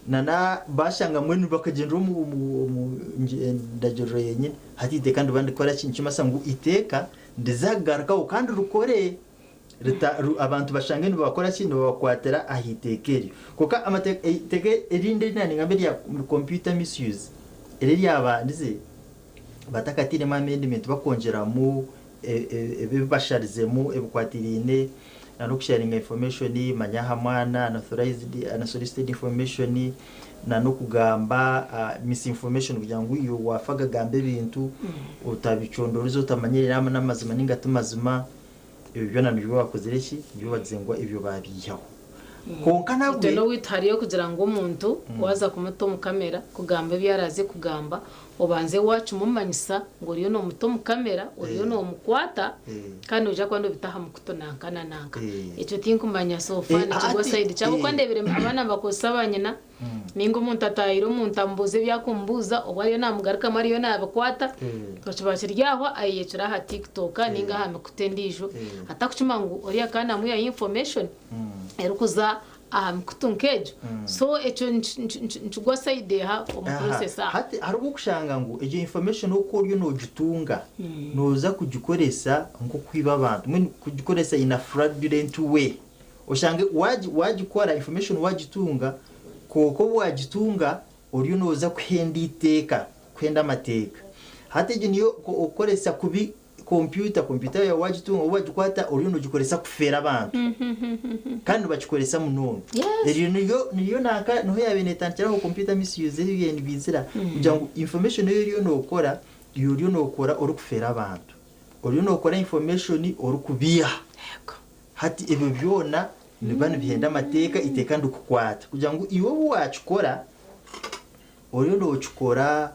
S18: nana bashanga mwenu bakagenda mu ndajoro yenyine hatite kandi bandi kora kintu cy'amasangu iteka ndizagaruka kandi rukore abantu bashange nibo bakora kintu bakwatera ahitekeri kuko amateke erinde nani ngambere ya computer misuse eri yaba ndize batakatire amendment bakongera mu ebibasharizemu ebukwatirine no sharing information manyahamwana na solicited information na no kugamba misinformation kugira ngo iyo wafaga gambe bintu utabicondorizo utamanyerera n'amazima n'ingatumazima ibyo nanibyo bakozere ki ibyo bazengwa ibyo babiyaho konka nabwe
S14: no witariyo kugira ngo umuntu waza kumuto mu kamera kugamba byaraze kugamba obanze wacu mumanyisa ngo riyo no muto mu kamera uriyo no mukwata kandi uja kwando bitaha mukutonanka nanka icyo tinkumanya sofani cyo side cyabo kwandebere abana bakosabanye na ningo umuntu atayiro umuntu ambuze byakumbuza obariyo namugaruka mariyo nabakwata twachibashiryaho ayecira ha TikTok ninga hame kutendijo atakuchima ngo oriya kana muya information erukuza kutunkejo so echo nchugwa side ha processor
S18: hati haruko kushanga ngo ejo information uko ryo no gitunga noza kugikoresa nko kwiba abantu mwe kugikoresa in a fraudulent way oshange wagikora information wagitunga koko wagitunga uriyo noza kwenda iteka kwenda amateka hati niyo ukoresa kubi computer ya wagitunga wagikwata uriyo no gikoresa kufera abantu kandi bagikoresa munono niyo naka no yabenetantira ko computer misuse y'ibintu bizira kugira ngo information yo nokora yo nokora uri kufera abantu uriyo nokora information uri kubiya hati ebyo byona nibana bihenda amateka iteka ndukukwata kugira ngo iwo wacikora uriyo nokora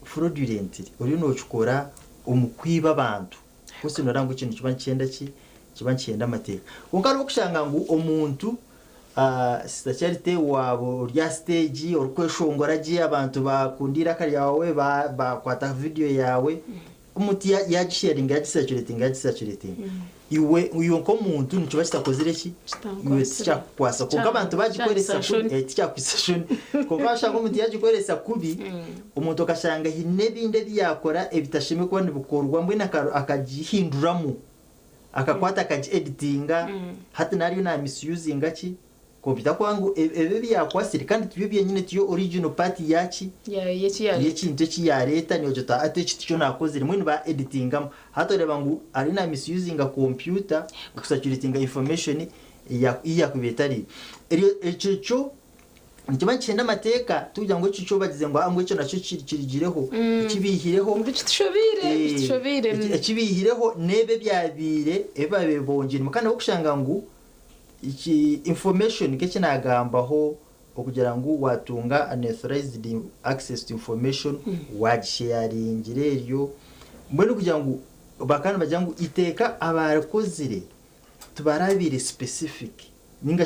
S18: fraudulently uriyo nokora umukwiba abantu kose norango ikintu kiba cyenda amateka kuko ari kushanga ngo umuntu sitarite wabo rya stage urukweshongora giye abantu bakundira kari yawe bakwata video yawe umuti yagisharinga yagisaturating iwe uyo ko muntu nico bashitakozere ki iwe cyakwasa kuko abantu bagikoresa cyakwisashoni kuko bashaka umuti yagikoresa kubi umuntu akashanga hinebinde byakora ebitashime ko nibukorwa mbwe akagihinduramo akakwata akaji editinga hati nariyo na misusing aki kompita kwangu ebe byakwasiri kandi tubibye nyine tiyo original party yaki yekintu ya leta niyo jota ate cyo nakoze rimwe ba editingamo hato reba ngo ari na misusing a computer kusaturating information ya kubetari cyo ntiba cyenda amateka tujya ngo cyo bagize ngo amwe cyo nacyo kirigireho kibihireho kibihireho nebe byabire ebabe bongera kandi okushanga ngo iki information ke kinagambaho okugira ngo watunga unauthorized access to information wagisharingire ryo mbone kugira ngo bakana bajya ngo iteka abarakozire tubarabire specific ninga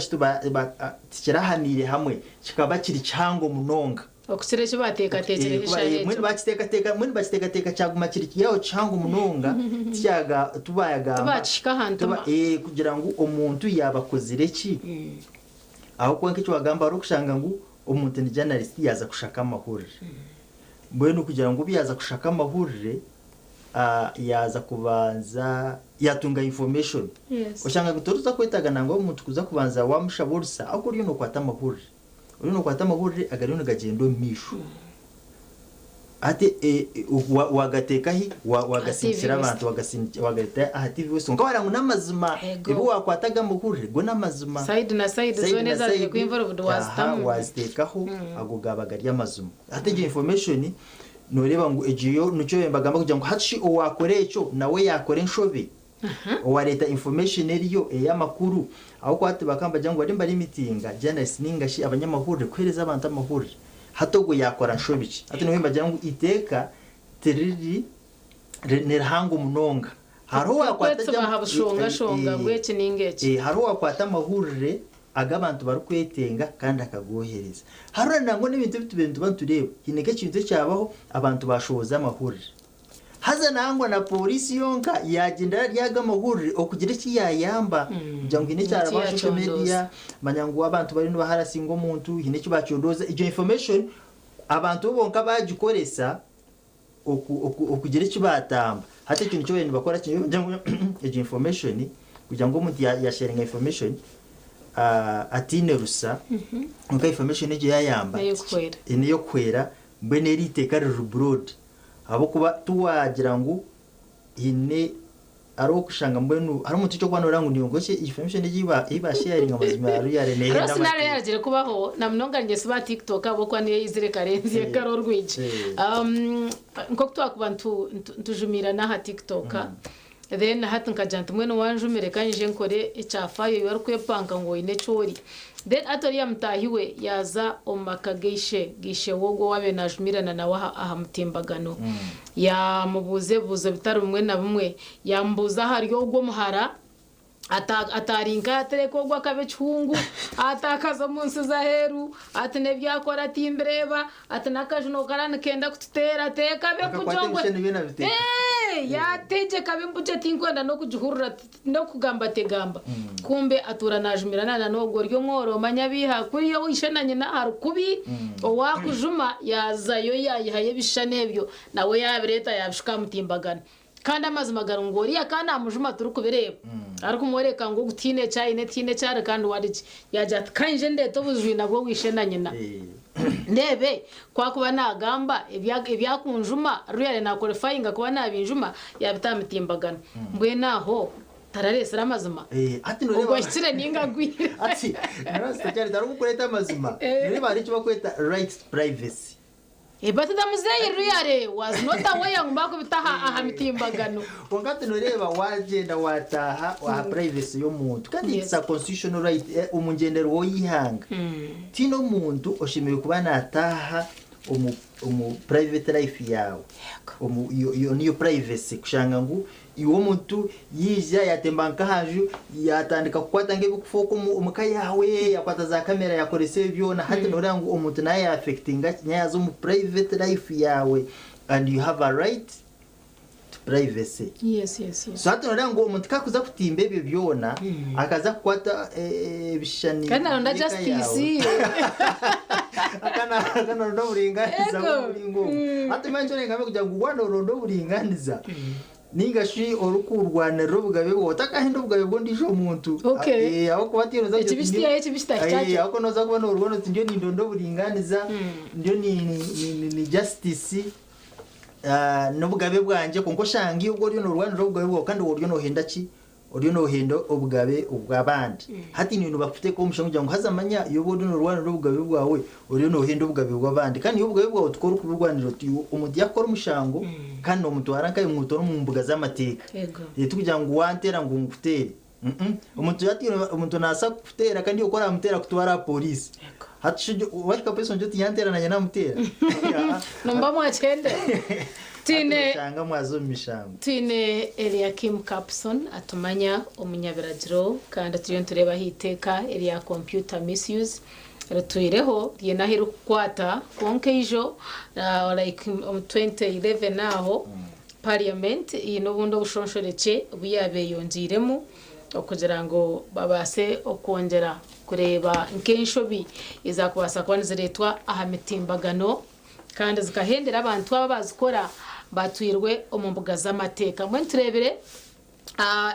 S18: tikirahanire hamwe kikaba kiri cyango munonga
S14: okusire cyo bateka tekereje
S18: mwe bateka cyaguma kiri yaho cyango munonga tyaga tubayaga
S14: tubachika hantu
S18: kugira ngo umuntu yabakozire ki aho kwanke cyo bagamba ro kushanga ngo umuntu ni journalist yaza kushaka amahurire mbone kugira ngo biyaza kushaka amahurire yaza kubanza yatunga information ushanga gutoruza kwetaga nango umuntu kuza kubanza wamushaburisa akuri no kwata amahurire urino kwata amahurire agari no gagendo mishu ate wagateka hi wagasinsira abantu wagata ahativi wese ngo barangu namazima ibo wakwataga amahurire go namazima
S14: side na side zone zaje kwimvura budu
S18: wazitekaho agugabagari amazuma ate information noreba ngo ejiyo nucyo yembagamba kugira ngo hachi owakore cyo nawe yakore nshobe owareta information eriyo eyamakuru aho kwate bakamba jango bari mbari mitinga journalist ningashi abanyamakuru kwereza abantu amahuru hatogo yakora nshobici ati no jango iteka teriri nerhango munonga haro wakwata
S14: jango shonga ngweke ningeke
S18: haro wakwata amahurire agabantu barukwetenga kandi akagohereza harura nango n'ibintu bitubintu bantureba hineke kintu cyabaho abantu bashoza amahurire haza nangwa na polisi yonka yagenda ryaga amahurire okugira iki yayamba kugira ngo ine cyara ba social media manyangu abantu bari no baharasinga omuntu ine cyo bacyodoza iyo information abantu bonka bagikoresa okugira iki batamba hata ikintu cyo bene bakora kinyo iyo information kugira ngo umuntu ya sharing information atine rusa nka information ije yayamba ine yo kwera mbene riteka rubroad abo kuba tuwagira ngo ine aro kushanga mbenu ari umuntu cyo kwanora ngo niyo ngoshye information iba sharing amazima ari yare ne
S3: henda sinara yaragire kubaho na mnonganye siba TikTok abo kwa niye izire karenzi ya Karol Rwiji nko twakubantu tujumira na ha TikTok then hatu nkajanta mwene wanjumire kanje nkore icyafayo yari kwepanga ngo ine chori then atori yamtahiwe yaza omakageishe gishe wogo wabe najumirana nawe aha mutimbagano ya mubuze buze bitari umwe na bumwe yambuza hari yogo muhara atarinka atereko gwa kabechungu atakaza munsi za heru atene byakora timbreba atanakajuno karana kenda kututera teka be kujongwe yateje kabe mbuje tinkwenda no kujuhurura no kugamba tegamba kumbe atura najumirana na no goryo mworo manyabiha kuri yo ishenanye na harukubi owakujuma yazayo yayihaye bishanebyo nawe yabireta yabishika mutimbagana kandi amazima garungoriya kandi amujuma turi kubireba ariko umwereka ngo gutine cyane tine cyane kandi wariki yaje kanje ndeto buzwi nabwo wishenanye na ndebe kwa kuba nagamba ibyakunjuma ruyale na qualifying kuba nabinjuma yabitamitimbagana mbwe naho tararese ramazima
S18: ati no reba
S3: gushyire ninga gwira
S18: ati narasta cyane darukureta amazima nari bari cyo bakweta right privacy
S3: but the muzeyi ruyare was not aware ngubako bitaha aha mitimbagano
S18: wakati noreba wagenda wataha wa privacy yo muntu kandi it's a constitutional right umungendero wo yihanga tino muntu oshimiye kuba nataha umu private life yawe yo niyo privacy kushanga ngo iwo muntu yija yatembanka haju yatandika kukwata ngebe kufoko umuka yawe yakwata za kamera yakorese byona hati norango umuntu naye affectinga nyazo mu private life yawe and you have a right to privacy.
S3: Yes.
S18: So hati norango umuntu kakuza kutimba ebyo byona akaza kukwata bishani
S3: kana ronda justice
S18: akana ronda buringaniza buringo hati manjo ngame kugira ngo ugwana ronda buringaniza ningashi orukurwana rubugabe botaka hindo bugabe bwo ndisho umuntu aho kubatiro
S3: ikibishitiye ikibishitaki
S18: aho noza kubona urugono ndio ni ndondo buringaniza ndio ni justice n'ubugabe bwanje konko shangi ubwo ryo n'urwana rubugabe bwo kandi uryo no henda ki uryo no hendo ubugabe ubwabandi hati ni bafite ko umushango kugira ngo hazamanya iyo bodo n'urwana rubugabe bwawe uryo no hendo ubugabe bwabandi kandi iyo ubugabe bwawe tukora kurwanira uti umudi yakora umushango kandi umuntu warankaye umuto no mu mbuga z'amateka kugira ngo wantera ngo ngutere umuntu yatira umuntu nasa kutera kandi ukora amutera kutwara polisi hati washika pesa njo tiyanterana na mutera
S3: nomba mwachende Tine Eliakim Capson atumanya umunyabiragiro kandi turiyo tureba hiteka area computer misuse ratuireho yenahiru kwata konke ijo like 2011 naho parliament inobundo bushonshoreke buyabe yonjiremo okugira ngo babase okongera kureba nkenshobi iza kubasa kwanziretwa aha mitimbagano kandi zikahendera abantu abazikora batwirwe omumbuga z'amateka mwe turebere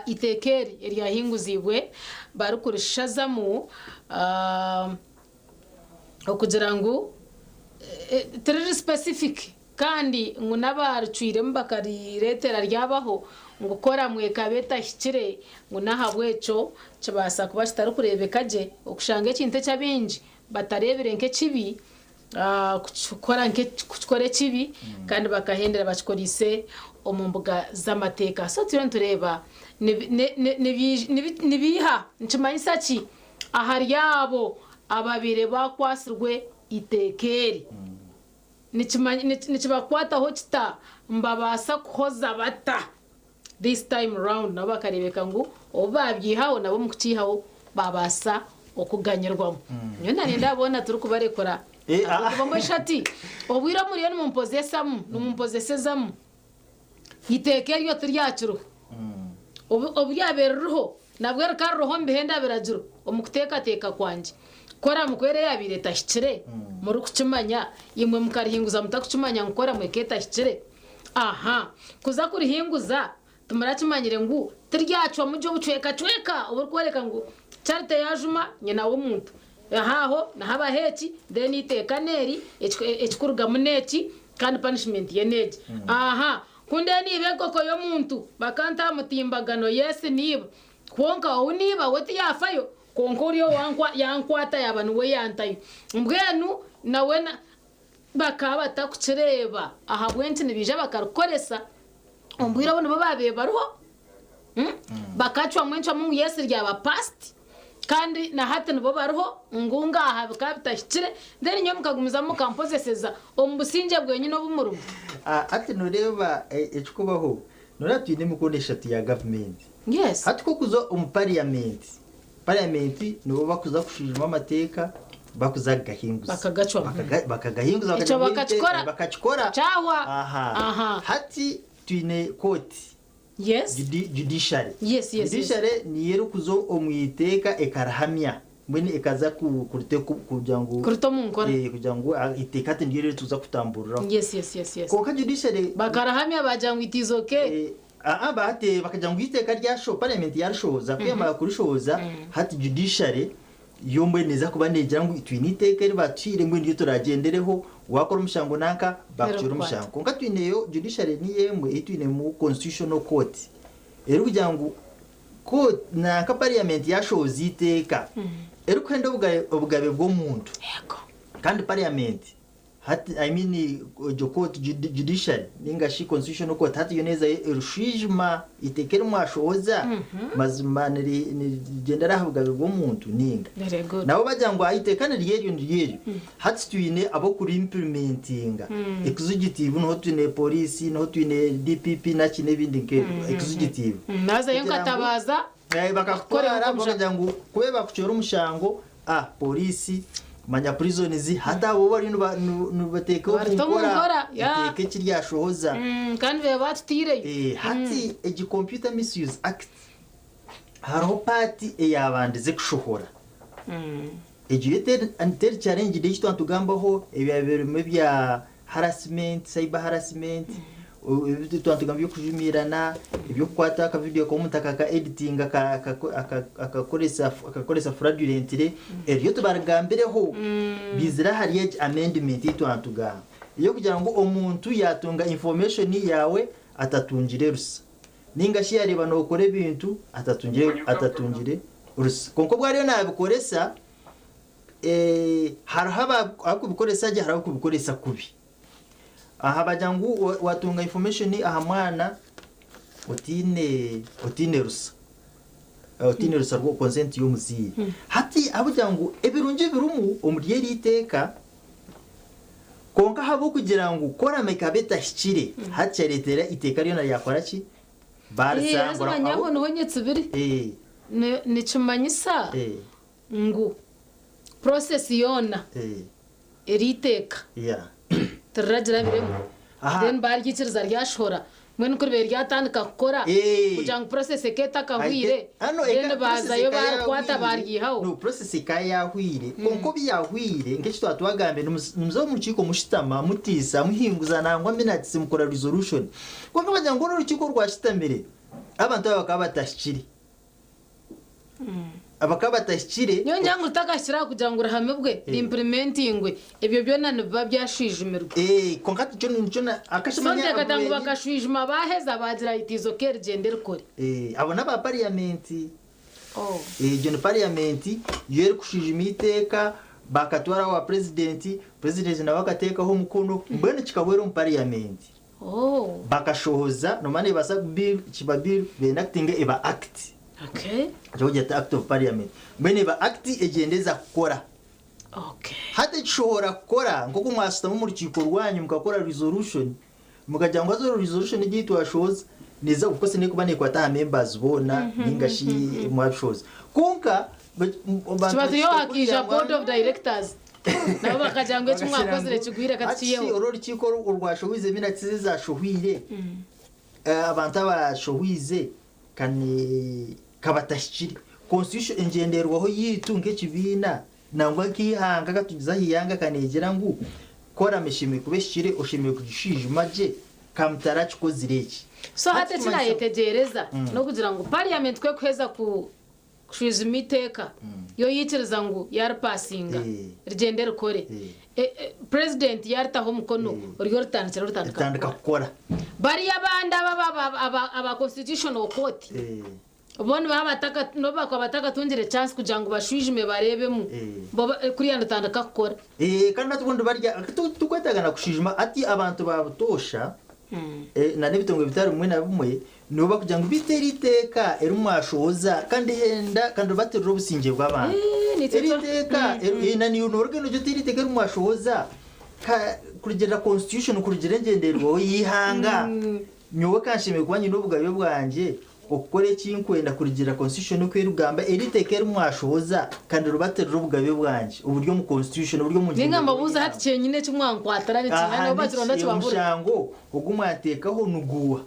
S3: itekeri eryahinguzibwe barukurishazamu okugira ngo very specific kandi ngunabarcwire mbakari retera ryabaho ngukora mwekabeta hikire ngunahabweco kibasa kuba kitari kurebekaje okushanga ekinte cyabinji batarebere nke kibi kukora kibi kandi bakahendera bakikorise omumbuga z'amateka so tiro tureba nibiha nchimanyisa ki ahari yabo ababire bakwasirwe itekeri nikibakwataho kita mbabasa kuhoza bata this time round nabo bakarebeka ngo obabyihaho nabo mukukihaho babasa okuganyirwamo nyo nani ndabona turi kubarekora bamwe shati obwira muri yo numpozesamu numpozesezamu
S14: iteke ryo turyaciro obu yaberuho nabwo rukaruho mbihenda birajiro omukuteka teka kwanje kora mukwere yabireta hikire muri kucimanya imwe mukarihinguza mutakucimanya nkora mweketa hikire aha kuza kurihinguza tumuracimanyire ngu turyacwa mujyo bucweka cweka ubu kwereka ngo charite yajuma nyina w'umuntu ahaho nahaba heki then iteka neri ekikuruga muneki kandi punishment yeneje aha kunde nibe koko yo muntu bakanta mutimbagano yesi niba konka uniba weti yafayo konka uriyo yankwata yabanu we yantayo mbwenu nawena bakaba takucireba aha bwenti nibije bakarukoresa ombwira bona bababe baruho bakacwa mwencha mungu yesi ryaba past kandi na hati nibo baruho ngunga aha bikabitashikire then nyo mukagumiza mu campuseseza ombusinje bwenye no bumurumu
S18: ati nureba ekikubaho noratwine mukonesha ya government
S14: yes
S18: hati ko kuzo parliament nibo bakuza kushijima amateka bakuza gahinguza bakagahinguza
S14: bakakikora chawa
S18: aha hati twine court
S14: yes
S18: judiciary
S14: yes
S18: judiciary ni yero kuzo omwiteka ekarahamya mbene ekaza kurite kujango
S14: kurito munkora
S18: kujango iteka tindire tuza kutamburura
S14: yes
S18: ko judiciary
S14: bakarahamya bajango itizoke
S18: bahate bakajango iteka ryasho parliament yarshoza kwema kurishoza hati judiciary yombe neza kuba negira ngo twiniteke ribacire ngo ndiyo turagendereho wakora umushango nanka bakira umushango konka twineyo judiciary ni yemwe itwine mu constitutional court ero kugira ngo court na parliament yashoza iteka ero kwenda ubugabe bwo muntu kandi parliament hati jo court judiciary ninga shi constitutional court hati yoneza erushijma itekere mwashoza mazimaniri ni gendera ubugabe bwo muntu ninga nabo bajyango ayitekane ryeyo hati twine abo kuri implementinga executive no twine police no twine DPP na kine bindi nke executive
S14: naza yonkatabaza
S18: bakakora bajyango kweba kucyora umushango police manya prisons hata bo bari nubateka
S14: gukora
S18: iteke kiryashoza
S14: kandi be batitire
S18: hati computer misuse act haro party yabandize kushohora ejuete anter challenge de cyo tugambaho ebyabere bya harassment cyber harassment tugamba kujumirana ibyo kwata ka video ko mutaka ka editing akakoresa fraudulentire iyo tubaragambireho bizira hariye amendment itwantugamba iyo kugira ngo omuntu yatunga information yawe atatungire rusa ninga shi yareba no kore bintu atatungire rusa konko bwariyo nabikoresa harahaba akubikoresa je haraba kubikoresa kubi aha bajangu watunga information aha mwana otine rusa rwo consent yo muzi hati abujangu ebirunje birumu omuriyeri iteka konka habo kugira ngo ukora mekabeta hikire hati yaretera iteka ryo yakora ki
S14: barisangura abo no honyetse biri ni chumanyisa ngo process yona eriteka turagira biremo then barigikiriza ryashora mwe nuko bere ryatandika gukora kugira ngo process eketa kahwire then baza yo barkwata baryihaho
S18: no process kayahwire konko biyahwire ngeki twatwagambe numuzo mukiko mushitama mutisa muhinguza nangwa minutes mukora resolution konko bajya ngo urukiko rwashitambere abantu bakaba batashikiri abakabatashikire
S14: nyonja ngo utakashira kugira ngo urahame bwe implementing ibyo byo nane biba byashijumirwa
S18: konkati cyo akashimanya
S14: sonte katangu bakashwijuma baheza bagira itizo kere gender kore
S18: abo naba parliament je ne parliament yeri kushijima iteka bakatwara wa president na bakateka ho mukono mbene kikabwera mu parliament bakashohoza no mane basa bill kibabill benacting eba act Georgia Act of Parliament. Bene ba act egendeza kukora. Hata chishobora kukora ngoko mwasita mu rukiko rwanyu mukakora resolution. Mukajya zo resolution igitwa shows niza ukose ne kubane kwata members bona ningashi mwashows. Konka
S14: Chibazo yo hakija board of directors. Nabo bakajangwe kimwakozere kiguhira katiyeho.
S18: Oro rukiko rwashowize mina tsiza shohwire. abantu abashowize kane kabatashikiri constitution engenderwaho yitu nk'ekibina nangwa nk'ihanga katugiza hiyanga kanegera ngu kora mishime kubeshire ushimiye kugishijuma je kamtara chikozireki
S14: so hate kinayetegereza no kugira ngo parliament kwe kweza ku kushiza imiteka yo yitireza ngo yarpasinga rigende rukore president yartaho mukono uryo rutandika
S18: gukora
S14: bari abandi aba constitutional court ubone babataka no bakabataka tungire chance kugira ngo bashwijime barebemo kuri yandutandika gukora
S18: kandi natubundi barya tukwetagana kushijima ati abantu babutosha na nebitongo bitari umwe na bumwe no bakugira ngo biteriteka erumwashoza kandi henda kandi baterura ubusinge bw'abantu eriteka na niyo norge no giteriteka erumwashoza kurigera constitution kurigera ngenderwa yihanga nyowe kanshime kubanye n'ubugabe bwanje okore kinkwenda kurigera constitution ko irugamba eriteka erumwashoza kandi rubaterura ubugabe bwanje uburyo mu constitution uburyo mu
S14: ninga mabuza hati cyenyine cy'umwankwatara ni cyane bazironda cyabura
S18: umushango ugumwatekaho nuguwa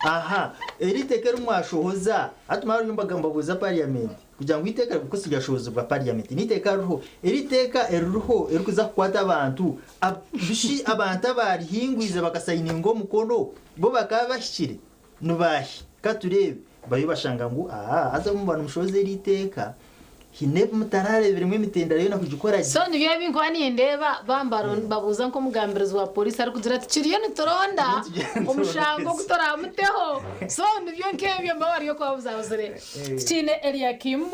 S18: aha eriteka erumwashoza atumara yumbaga mbabuza parliament kugira ngo iteka kuko sigashoza bwa parliament niteka ruho eriteka eruho erukuza kwata abantu abishi abantu abari hingwize bakasayina ngo mukono bo bakabashikire nubahi katurebe bayo bashanga ngo aza mu bantu mushoze eriteka hinebe mutarare birimwe mitendara yo nakujikora
S14: so nibiye binkwani ndeba bambaro babuza nko mugambirizo wa police ari kugira ati kiriye nitoronda umushango gutora muteho so nibiye nkebyo mbabari yo kwabuza uzere kine Eliakim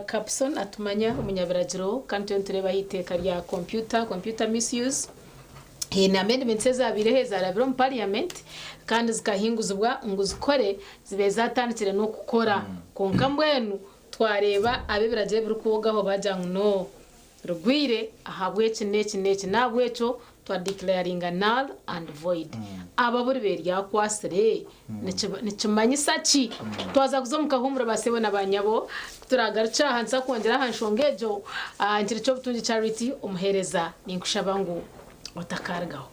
S14: Capson atumanya umunyabiragiro kandi ntureba hiteka rya computer misuse hina amendment zazabire hezarabiro mu parliament kandi zikahinguzwa ngo zikore zibe zatandikire no gukora konka mbwenu twareba abebiraje biri kuwogaho bajyanga no rugwire ahabwe kineki nabweco twa declaring null and void ababuri berya kwasire nicimanyisa ki twaza kuzomuka humura basewe nabanyabo turagaruca hansa kongera hanshongejo ngiri cyo butungi charity umuhereza ninkushaba ngo utakargaho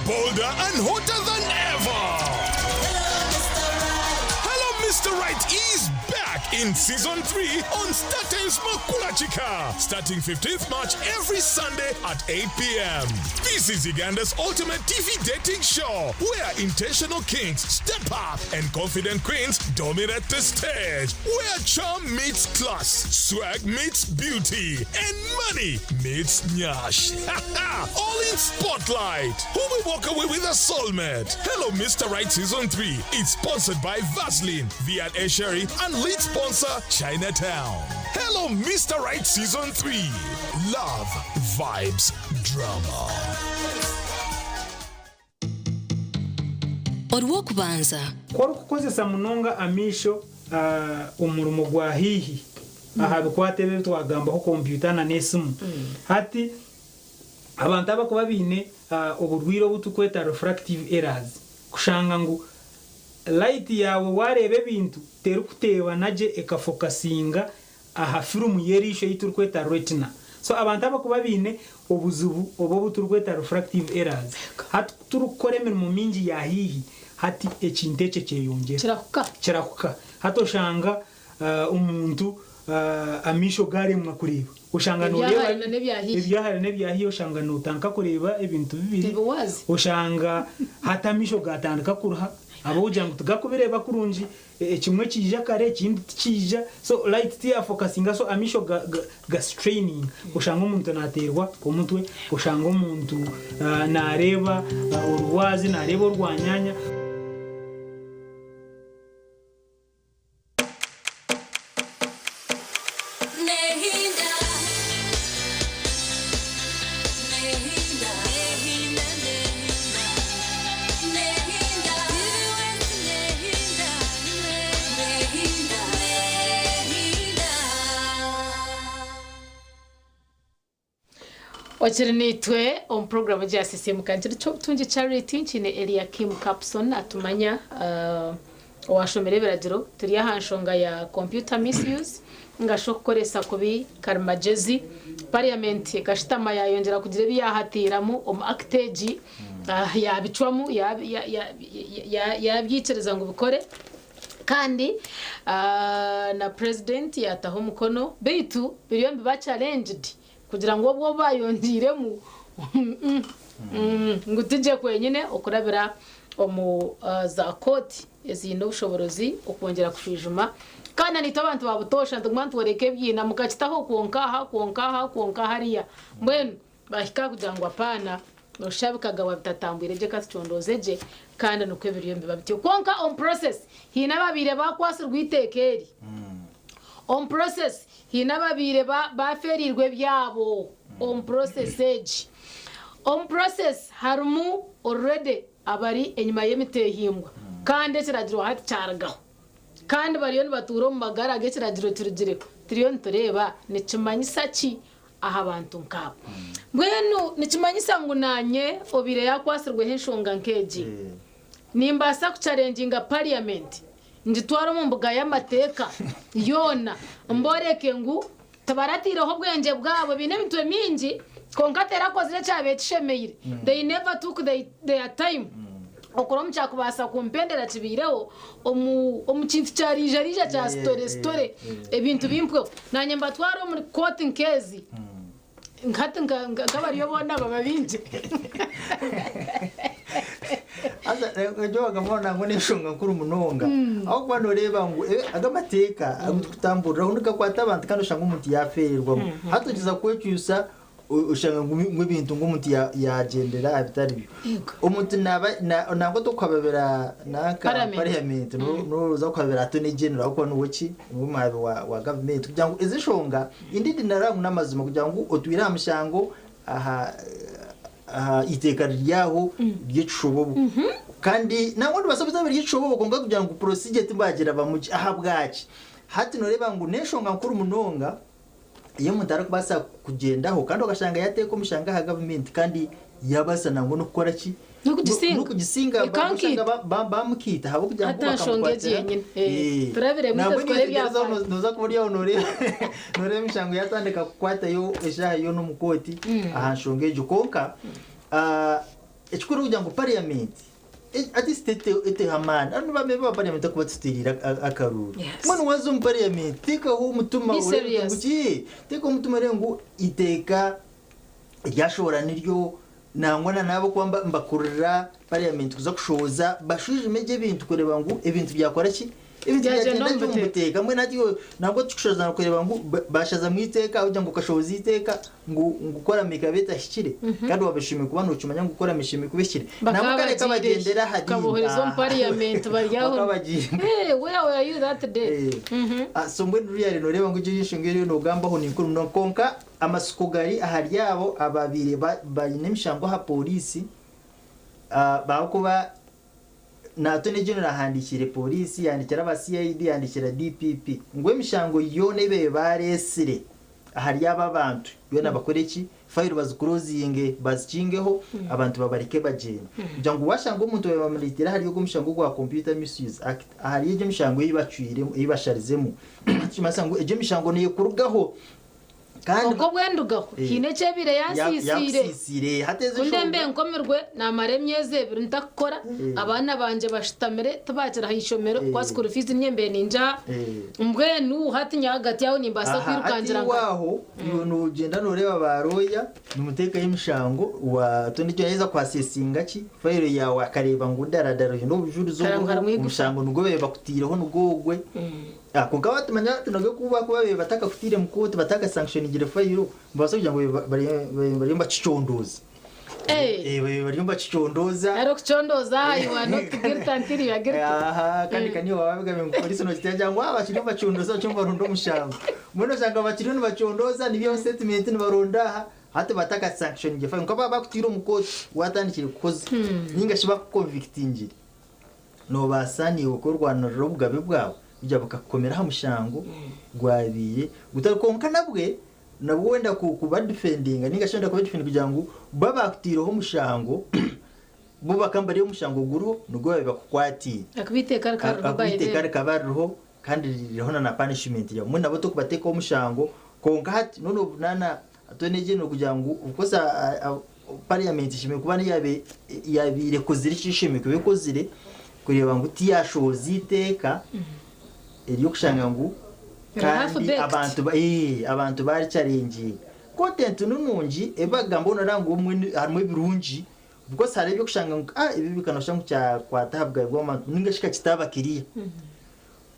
S19: Bolder and hotter than ever. Hello, Mr. Right is back in season 3 on StarTimes Makula Chika, starting 15th March every Sunday at 8 p.m. This is Uganda's ultimate TV dating show where intentional kings step up and confident queens dominate the stage, where charm meets class, swag meets beauty, and money meets nyash. All in Spotlight. Who will walk away with a soulmate? Hello, Mr. Right Season 3 is sponsored by Vaseline, Viat Esheri, and lead sponsor Chinatown. Hello, Mr. Right Season 3. Love, vibes, drama.
S12: Orwokubanza.
S13: Kwa kukozesa munonga amisho umurumo gwa hihi aha bikwatebe twagamba ko computer na nesimu hati abantu abakuba bine uburwiro butukweta refractive errors kushanga ngo light yawe warebe bintu teru kutewa naje ekafokasinga aha film yerisho yiturkweta retina so abantu abakuba bine obuzubu obo buturkweta refractive errors hati turukore mu mingi ya hihi hati ekintece cyeyongera kirakuka hato shanga umuntu amisho gare mwakureba ushanga noreba ibyahari nebyahiye ushanga notanka kureba ibintu bibiri ushanga hatamisho gatandika kuruha abo ujanga tugakubireba kurunji kimwe kija kare kindi kija so light tia focusinga so amisho ga straining ushanga umuntu naterwa ku mutwe ushanga umuntu nareba urwazi nareba urwanyanya
S3: wachirinitwe on program ya CCM kanjira cyo tunje charity nchine Eliakim Capson atumanya washomere biradiro turi yahanshonga ya computer misuse ngashokoresa kubi karmajezi parliament gashitama yayongera kugira biyahatiramo actage yabicwamo yabyicereza ngo bikore kandi na president yataho mukono beitu biriyombi ba challenged kugira ngo bwo bayondiremo ngutije kwenyine okurabira omu za koti ezino ubushoborozi okongera kushijuma kandi nito abantu babutosha ndumwantu wereke byina mukachitaho kuonka hariya mbwenu bahika kugira ngo apana noshabikaga wabitatambwire je katichondozeje kandi nuko biriyombi babitiyo konka on process hina babire bakwasirwa itekeri on process hina babire baferirwe byabo on process harumu already abari enyuma y'imitehimbwa kandi kiragiro hati cyaragaho kandi bariyoni baturo mu magara ge kiragiro turugire turiyon tureba ni kimanyisa ki aha abantu nkabo mbwenu ni kimanyisa ngunanye obire yakwasirwe henshonga nkeji nimbasa ku challenginga parliament nditwara mu mbuga y'amateka yona mboreke ngu tabaratiraho bwenge bwabo bine bitwe mingi konkatera kozire cyabe tshemeyire they never took their time okoro mchakubasa kumpendera kibireho omukintu cyarijarija cya story ebintu bimpwe nanye mbatwara muri court case nkati ngabariyo bona babinje
S18: ejo bagamona ngo nishonga kuri umunonga aho kwano reba ngo agamateka agutambura undi kwata abantu kandi ushanga umuntu yafererwa hatugiza kwecyusa ushanga ngo ibintu ngo umuntu yagendera abitari umuntu ntabwo to kwababera naka parliament no za kwabera atone general ko nuweki n'umwabe wa government kugira ngo izishonga indidi narangu namazima kugira ngo otwira amushango aha iteka ryaho ry'icubobo kandi nabwo basobiza biri icubobo konga kugira ngo procedure timbagera bamuci aha bwaci hati noreba ngo neshonga nkuru munonga iyo mutara kubasa kugendaho kandi ugashanga yateko mushanga ha government kandi yabasa nango no gukora ki no kugisinga bamukita habo kugira ngo
S3: atashongeje yenyine turabire mwite tware byafa
S18: noza kuburiya nore mishango yatandika kwata yo esha yo no mukoti aha shongeje konka ekikuru kugira ngo parliament ati state ete hamana anu bameba parliament kubatstirira akaruru mwana wazo mu parliament tika ho mutuma urenguki tika mutuma rengu iteka ryashobora niryo nangwana nabo kwamba mbakurira parliament kuza kushoza bashuje meje bintu kureba ngo ibintu byakora ki ibintu byagenda cyo muteka mwe natyo nabwo tukushoza kureba ngo bashaza mwiteka ujya ngo kashoza iteka ngo gukora mikabeta hikire kandi wabishime kubana ucumanya ngo gukora mishime kubishyire nabo kare kabagendera hadini
S3: kaboherizo mu parliament baryaho where were you that day
S18: sombwe ruyari no reba ngo uje yishingire no gambaho ni kuri no konka amasukugari ahari yabo ababire bayinemishango ha polisi bakuba natone general handikire polisi yandikira aba CID yandikira DPP ngwe mishango yone be baresire ahari yaba bantu yona bakoreki file bazikurozinge bazicingeho abantu babarike bagenda kugira ngo washanga umuntu bamulitira hari yo mishango gwa computer misuse act ahari yo mishango yibacwire yibasharizemo kimasango eje mishango ne kurugaho
S3: kandi uko bwendugaho hine cebire yasisire
S18: hateze
S3: undembe nkomerwe namaremyeze biri ndakora abana banje bashitamere tubakira hishomero kwasikuru fees nyembe ninja mbwenu hatinya hagati yaho nimbasa kwirukangira
S18: waho no ugenda noreba baroya numuteka y'imshango wa tonde yeza kwasesinga ki file yawe akareba ngo daradaro no bujurizo umshango nugobe bakutireho nugogwe ako kabatumanya tunoge kuba bataka kutire mukoti bataka sanction igire fayiro mbasa kugira ngo bari mbacicondoza bari mbacicondoza
S3: aro kucondoza you are not guilty until you are guilty
S18: kandi kani wabaga mu polisi no kitaja ngo abakiri bacondoza cyo barundo mushango mwono shanga bakiri no bacondoza nibyo statement ni baronda hata bataka sanction igire fayiro nkaba bakutire mukoti watandikire kukoza ninga shiba convicting no basani ukorwa no rubugabe bwabo bijya bakakomera ha mushango gwabiye gutakonka nabwe nabo wenda kuba defendinga ninga shonda kuba defendinga kugira ngo babakutireho mushango bo bakambariye mushango guru nugo bakukwati akubite kabarho kandi ririho na punishment ya muna boto kubateka mushango konka hati nono nana atoneje no kugira ngo ukosa parliament shime kuba yabire kozire shishime kubekozire kureba ngo tiyashoza iteka eriyo kushanga ngo kandi abantu bari challenge content nunungi ebagambo narango umwe harimo birungi ubwo sare byo kushanga ngo ibi bikanosha ngo cya kwatahabwa goma ningashika kitabakiriye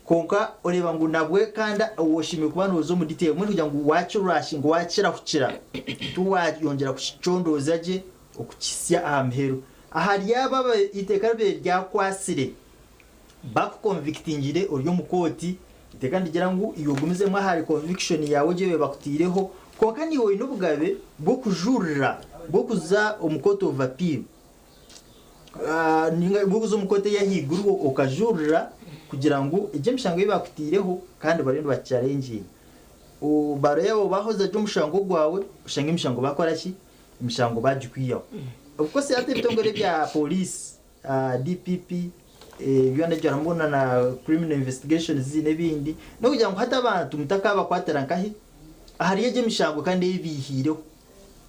S18: konka oreba ngo nabwe kanda woshime kubana zo mu detail muri kugira ngo wacu rush ngo wakira kukira tuwayongera kucondoza je okukisya amheru ahari yaba iteka rya kwasire back convictingire oryo mukoti iteka ndigira ngo iyo gumizemo ahari conviction yawe je bakutireho konka ni wowe n'ubugabe bwo kujurira bwo kuza umukoto of appeal ninga bwo kuza umukoto yahiguru ukajurira kugira ngo ije mishango yibakutireho kandi barindi ba challenge ubaro yabo bahoza je mushango gwawe ushanga imishango bakora ki imishango bajikwiyo ubwo se ate bitongore bya police DPP byone jara mbona na criminal investigation zine bindi no kugira ngo hata abantu mutakaba kwatera nkahi ahari yeje mishango kandi yibihireho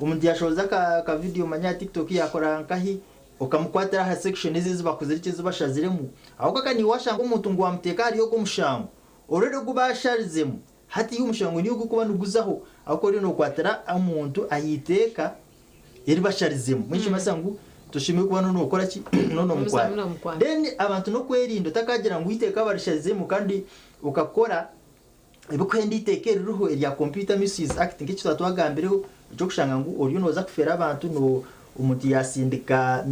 S18: umuntu yashoza ka video manya TikTok yakora nkahi ukamukwatira ha section izi bakuze icyo bashaziremo ahubwo kandi washanga umuntu ngo amuteka ariyo ko mushango orero gubasharizemo hati y'umushango niyo kuba nuguzaho ahubwo rero no kwatira umuntu ayiteka eri basharizemo mwisho masangu tushimye kuba none ukora ki none mukwara then abantu no kwerinda takagira ngo iteka barishazemo kandi ukakora ibukwendi itekera ruho ya Computer Misuse Act ngicyo twatwagambireho cyo kushanga ngo uriyo noza kufera abantu no umuti yasindika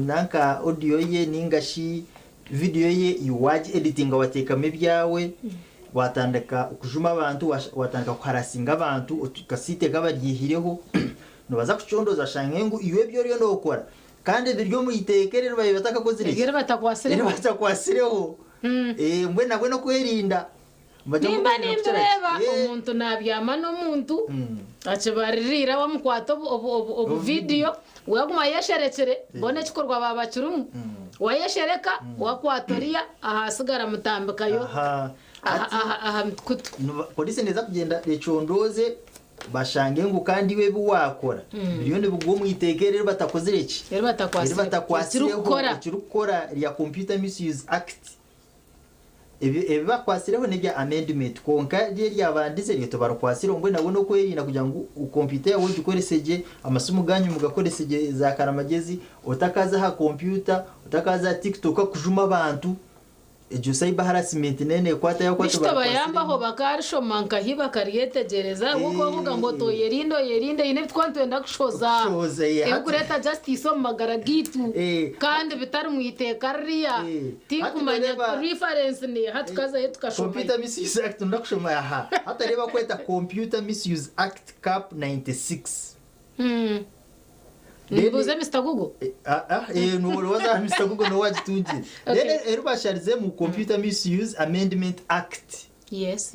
S18: nanka audio ye ningashi video ye iwaje editing wateka mebyawe watandika kujuma abantu watandika kuharasinga abantu ukasite gabaryihireho no baza kucondoza shangengu iwe byo ryo no ukora kandi biryo mu itekerero baye batakakozire
S14: igere
S18: batakwasireho mwe nabwe no kwerinda
S14: nimba nimbreba umuntu nabyama n'umuntu acibaririra bamukwato obu video waguma yesherekere bone kikorwa babakirumu wayeshereka wakwatoriya ahasigara mutambikayo aha kutu
S18: polisi neza kugenda recondoze bashange ngo kandi we buwakora miliyoni bugwo mu itekerero batakozire ki
S14: rero batakwasireho
S18: kirukora ya Computer Misuse Act ebi bakwasireho nebya amendment konka rye yabandise ryo tobarukwasiro ngo nabo no kwerinda kugira ngo computer yawe gikoreseje amasumu ganyu mugakoreseje za karamagezi utakaza ha computer utakaza TikTok kujuma abantu ejo cyber harassment nene kwata yo kwato
S14: bayambaho bakarisho manka hiba kariyetegereza uko vuga ngo to yerinde ine twantwenda kushoza kureta justice omagara gitu kandi bitari mu iteka riya tikumanya reference ni hatukaza yetukashoma
S18: Computer Misuse Act ndakushoma aha hata reba kweta Computer Misuse Act cap 96
S14: nibuze Mr Google
S18: no waza Mr Google no wajitunji then erubasharize mu Computer Misuse Amendment Act
S14: yes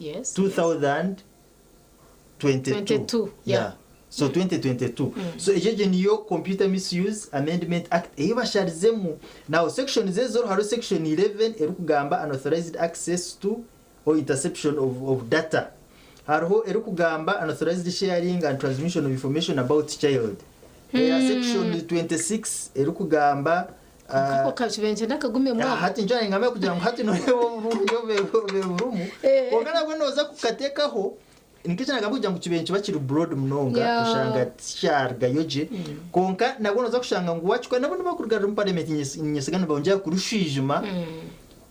S18: 2022 yeah so 2022 so ejeje niyo Computer Misuse Amendment Act eyibasharize mu now section zezo haro section 11 erukugamba unauthorized access to or interception of data haro erukugamba unauthorized sharing and transmission of information about child section 26 erukugamba
S14: ko kachibenje nakagume mwako
S18: hati njane ngame kugira ngo hati no beburumu ogana bwo noza kukatekaho nikicha nagabuja ngo kibenje bakiri broad mnonga kushanga sharga yoje konka nabwo noza kushanga ngo wachukwa nabo bakurugara mu parliament nyesigana bonja kurushijima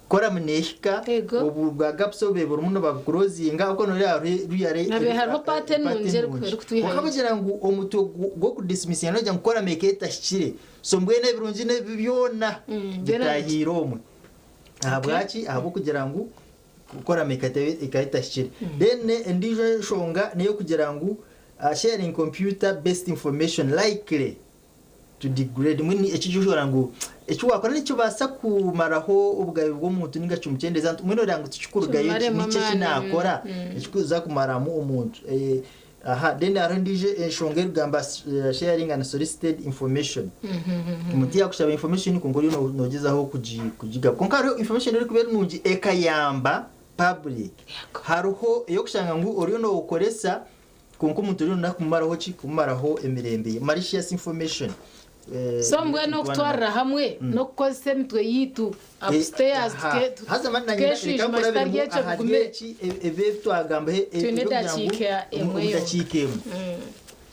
S18: kora mneshika ubu bwa gapso bebura muno bakurozinga uko no ruyare
S14: nabe harho pattern nje kutwiha
S18: ukabugira ngo omuto go kudismiss yana jya gukora meketa shire so mbwene birunji ne bibyona bitahiromwe abwaci abo kugira ngo gukora meketa ikayita shire then ndijo shonga niyo kugira ngo sharing computer based information likely to degrade mwini ekijushora ngo icyo wakora nicyo basa kumaraho ubwawe bwo muntu ningacu mukendeza mwino rango tuchukurugayo nice kinakora ikikuza kumaramo umuntu aha then arondije enshonge rugamba sharing and solicited information umuntu yakushaba information kungori nogezaho kujiga konkaro information iri kubera nungi ekayamba public haruho yo kushanga ngo ori no ukoresa konko umuntu uri nakumaraho kumaraho emirembe malicious information
S3: so mbwe no kutwara hamwe no kukoze mitwe yitu upstairs
S18: haza mananyira ikambura bero ahadyechi eve twagamba ndakikemu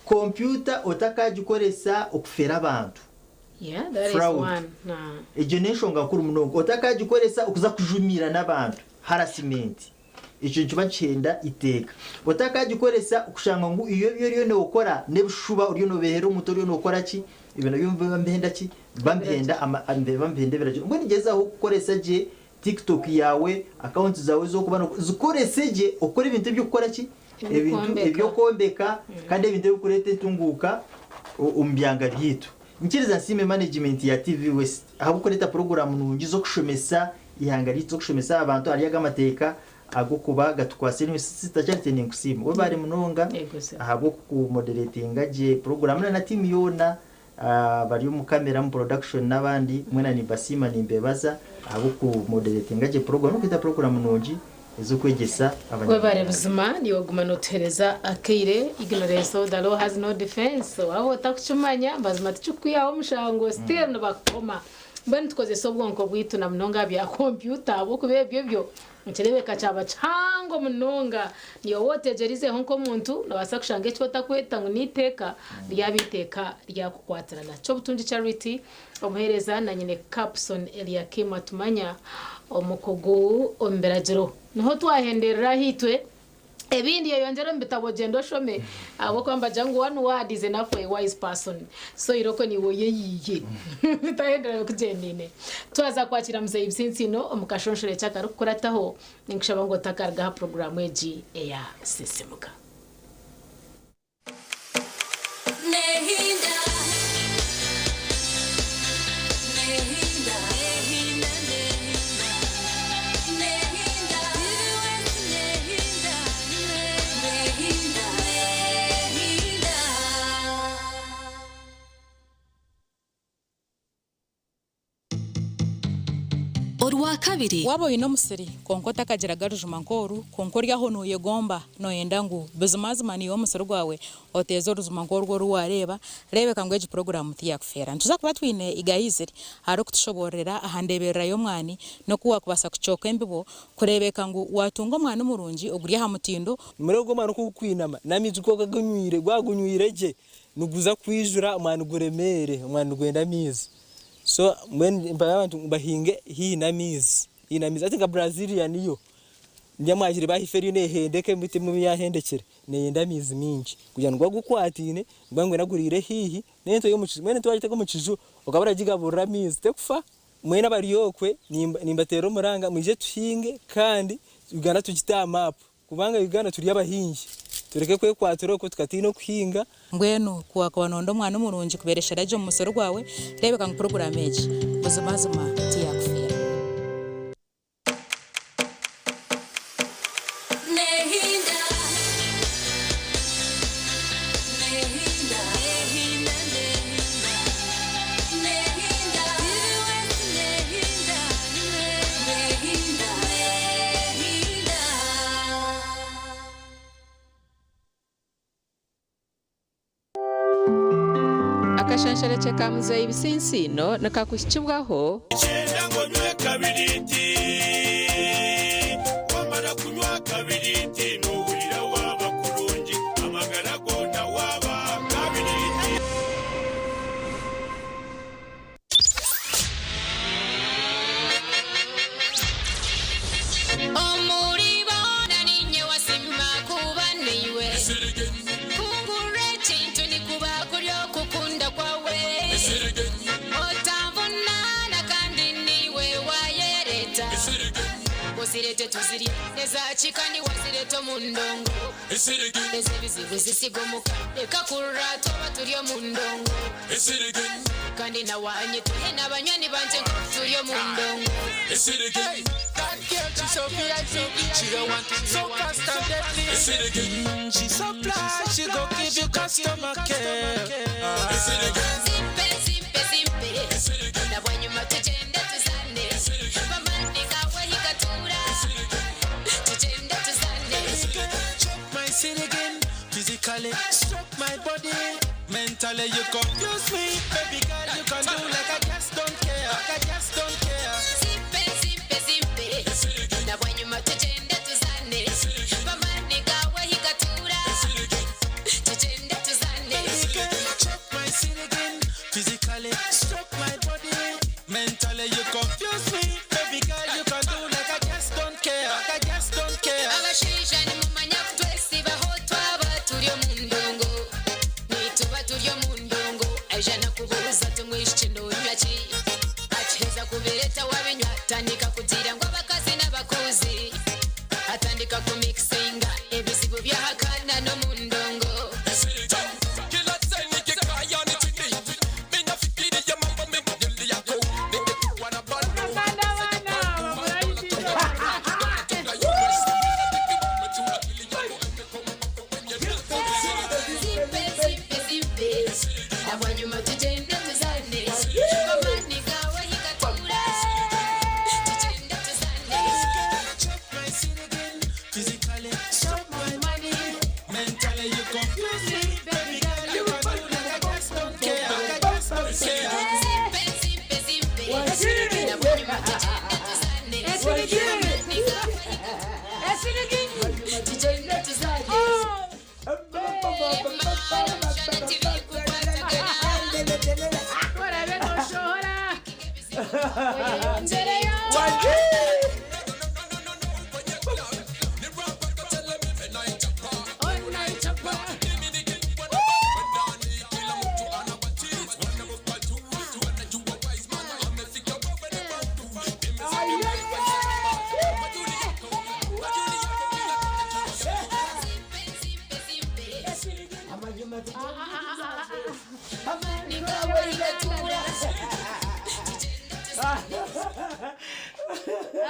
S18: computer otakagikoresa okufera abantu
S3: that is one
S18: ejo ngakuru munongo otakagikoresa okuza kujumira nabantu harassment icyo kiba cyenda iteka otakagikoresa ukushanga ngo iyo no ukora nebushuba uriyo no behera umutori no ukora ki ibintu byumva mbenda ki bambenda bambende biraje ngo nigeza aho gukoresa je TikTok yawe account zawe zo kubana zikorese je ukora ibintu byo gukora ki ibintu ibyo kombeka kandi ibintu byo kurete tunguka umbyanga byitu nkiriza nsime management ya TV West aho gukoreta program nungi zo kushomesa ihangari zo kushomesa abantu ariyaga amateka agukuba gatukwasiri sitacyarite ninkusima we bari munonga ahago ku moderatinga je program na team yona bari mu camera mu production nabandi mwena ni basima ni mbebaza ahago ku moderatinga je program kwita program nongi ezo kwegesa
S3: abanye we bari buzima ni oguma notereza akire ignorance the law has no defense aho takuchumanya bazima tuchukuyaho mushango still no bakoma bani tukoze sobwonko bwitu na mnonga bya computer abo kubebyo byo nkirebeka cyaba chango munonga niyo wote jerize honko muntu nabasa kushange cyo takweta ngo niteka ryabiteka ryakukwatirana cyo butunji charity omuhereza na nyine Capson Eliakim atumanya omukogo omberagero niho twahenderera hitwe ebindi yongera mbitabo gendo shome abo kwamba jangu one word is enough for a wise person so iroko ni woye yiye bitahedera kugendine twaza kwakira mzee ibisinsino omukashonshore cyakaru kurataho ninkushaba ngo takarga program eji ya sisimuka nehinda
S12: Orwa kabiri
S20: wabo ino musiri konko takagira garujuma nkoru konko ryaho no yegomba no yenda ngo bezumazima ni yo musiri gwawe otezo ruzuma nkoru rwo ruwareba rebe kangweje program tiyakufera ntuza kuba twine igayizeri haro kutushoborera ahandeberera yo mwani no kuwa kubasa kucoka embibo kurebeka ngo watunga mwana umurungi oguriya hamutindo
S21: murego mwana ko kwinama namizi ko gagunywire gwagunywire nuguza kwijura umwana guremere umwana gwenda mizi so when abantu bahinge hinamizi ati ka Brazilian yo nyamwajire bahiferi ne hendeke mite mu yahendekere ne yendamizi mingi kugira ngo gukwatine ngwangwe nagurire hihi nento yo mucizo mwene twajite ko mucizo ukabara gigabura mizi tekufa mwene bariyokwe nimbatero umuranga muje tuhinge kandi Uganda tugita map kubanga Uganda turi abahingi tureke kwe kwaturo ko tukatino kuhinga
S20: ngweno kuwa kwanondo mwana umurungi kuberesha rajo mu musoro gwawe rebeka ngo program eji buzumazuma tiyakufira
S22: akashanshara cyakamuza ibisinsino nakakushibwaho
S23: ngo nywe kabiriti wamara kunywa kabiriti nuhurira waba kurungi amagara gona waba kabiriti
S24: omuribona ninye wasimba kubaniwe kungure chintu ni kuba kuryo kukunda kwawe otavunana kandi niwe wayereta wazirete tuziri nezachikani wazirete mundongo ezebizibu zisigomuka ekakura toba turyo mundongo kandi nawanye tuhe n'abanyani banje turyo mundongo
S15: She's so VIP, she don't want it so custom deadly. She's so fly, she go give you customer care.
S24: Simpe, simpe, simpe. Na wanyuma tugende tuzane. Mamani kawe hikatura. Tugende tuzane.
S15: Chop my city again, physically stroke my body. Mentally you confuse me, baby girl you can do like I just don't care, like I just don't care.
S24: Simpe, simpe, simpe. Na wanyuma tugende tuzane. Mamani kawe hikatura. Tugende tuzane.
S15: Chop my city again, physically stroke my body. Mentally you confuse me, baby girl you can do like I just don't care, like I just don't care.
S24: Abashisha ni mumanya kutwesi bahotwa baturyo mundongo. Nituba turyo mundongo. Ajana kubuza tumwishino nyaki. Acheza kubireta wabinywa tandika kutira ngo abakazi n'abakuzi. Atandika kumixinga ebizibu byahakana no mundongo.
S15: Physically, stop my money. Mentally, you confuse me, baby girl. You can do like I just don't care. I just don't care.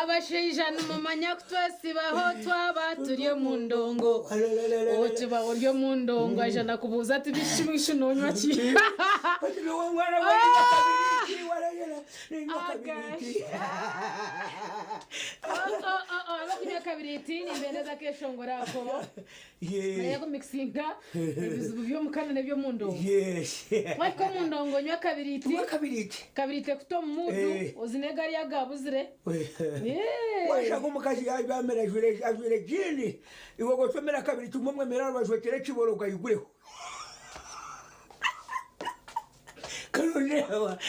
S3: Abashisha ni mumanya kutwesi baho twaba turyo mundongo. Otuba uryo mundongo ajana kubuza ati bishimisho nonywa ki. Abakunya kabiriti ni mbendeza kesho ngorako. Naye ko mixinga ibizubu byo mukana nebyo mundongo. Mwako mundongo nywa kabiriti. Kabiriti kuto mudu ozinegari yagabuzire.
S1: Washaka umukazi yabamera ajure jini iwo gosomera kabiri tumumwe meraro bajwekere kiboroga yigureho karunewa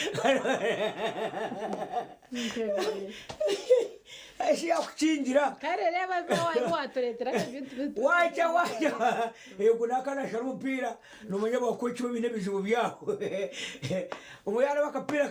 S1: Ashi akuchingira
S3: karereba bawa watoretera kabintu
S1: wacha yego nakana sharumupira no munyabo ko cyo bine bizibu byaho umuyara bakapira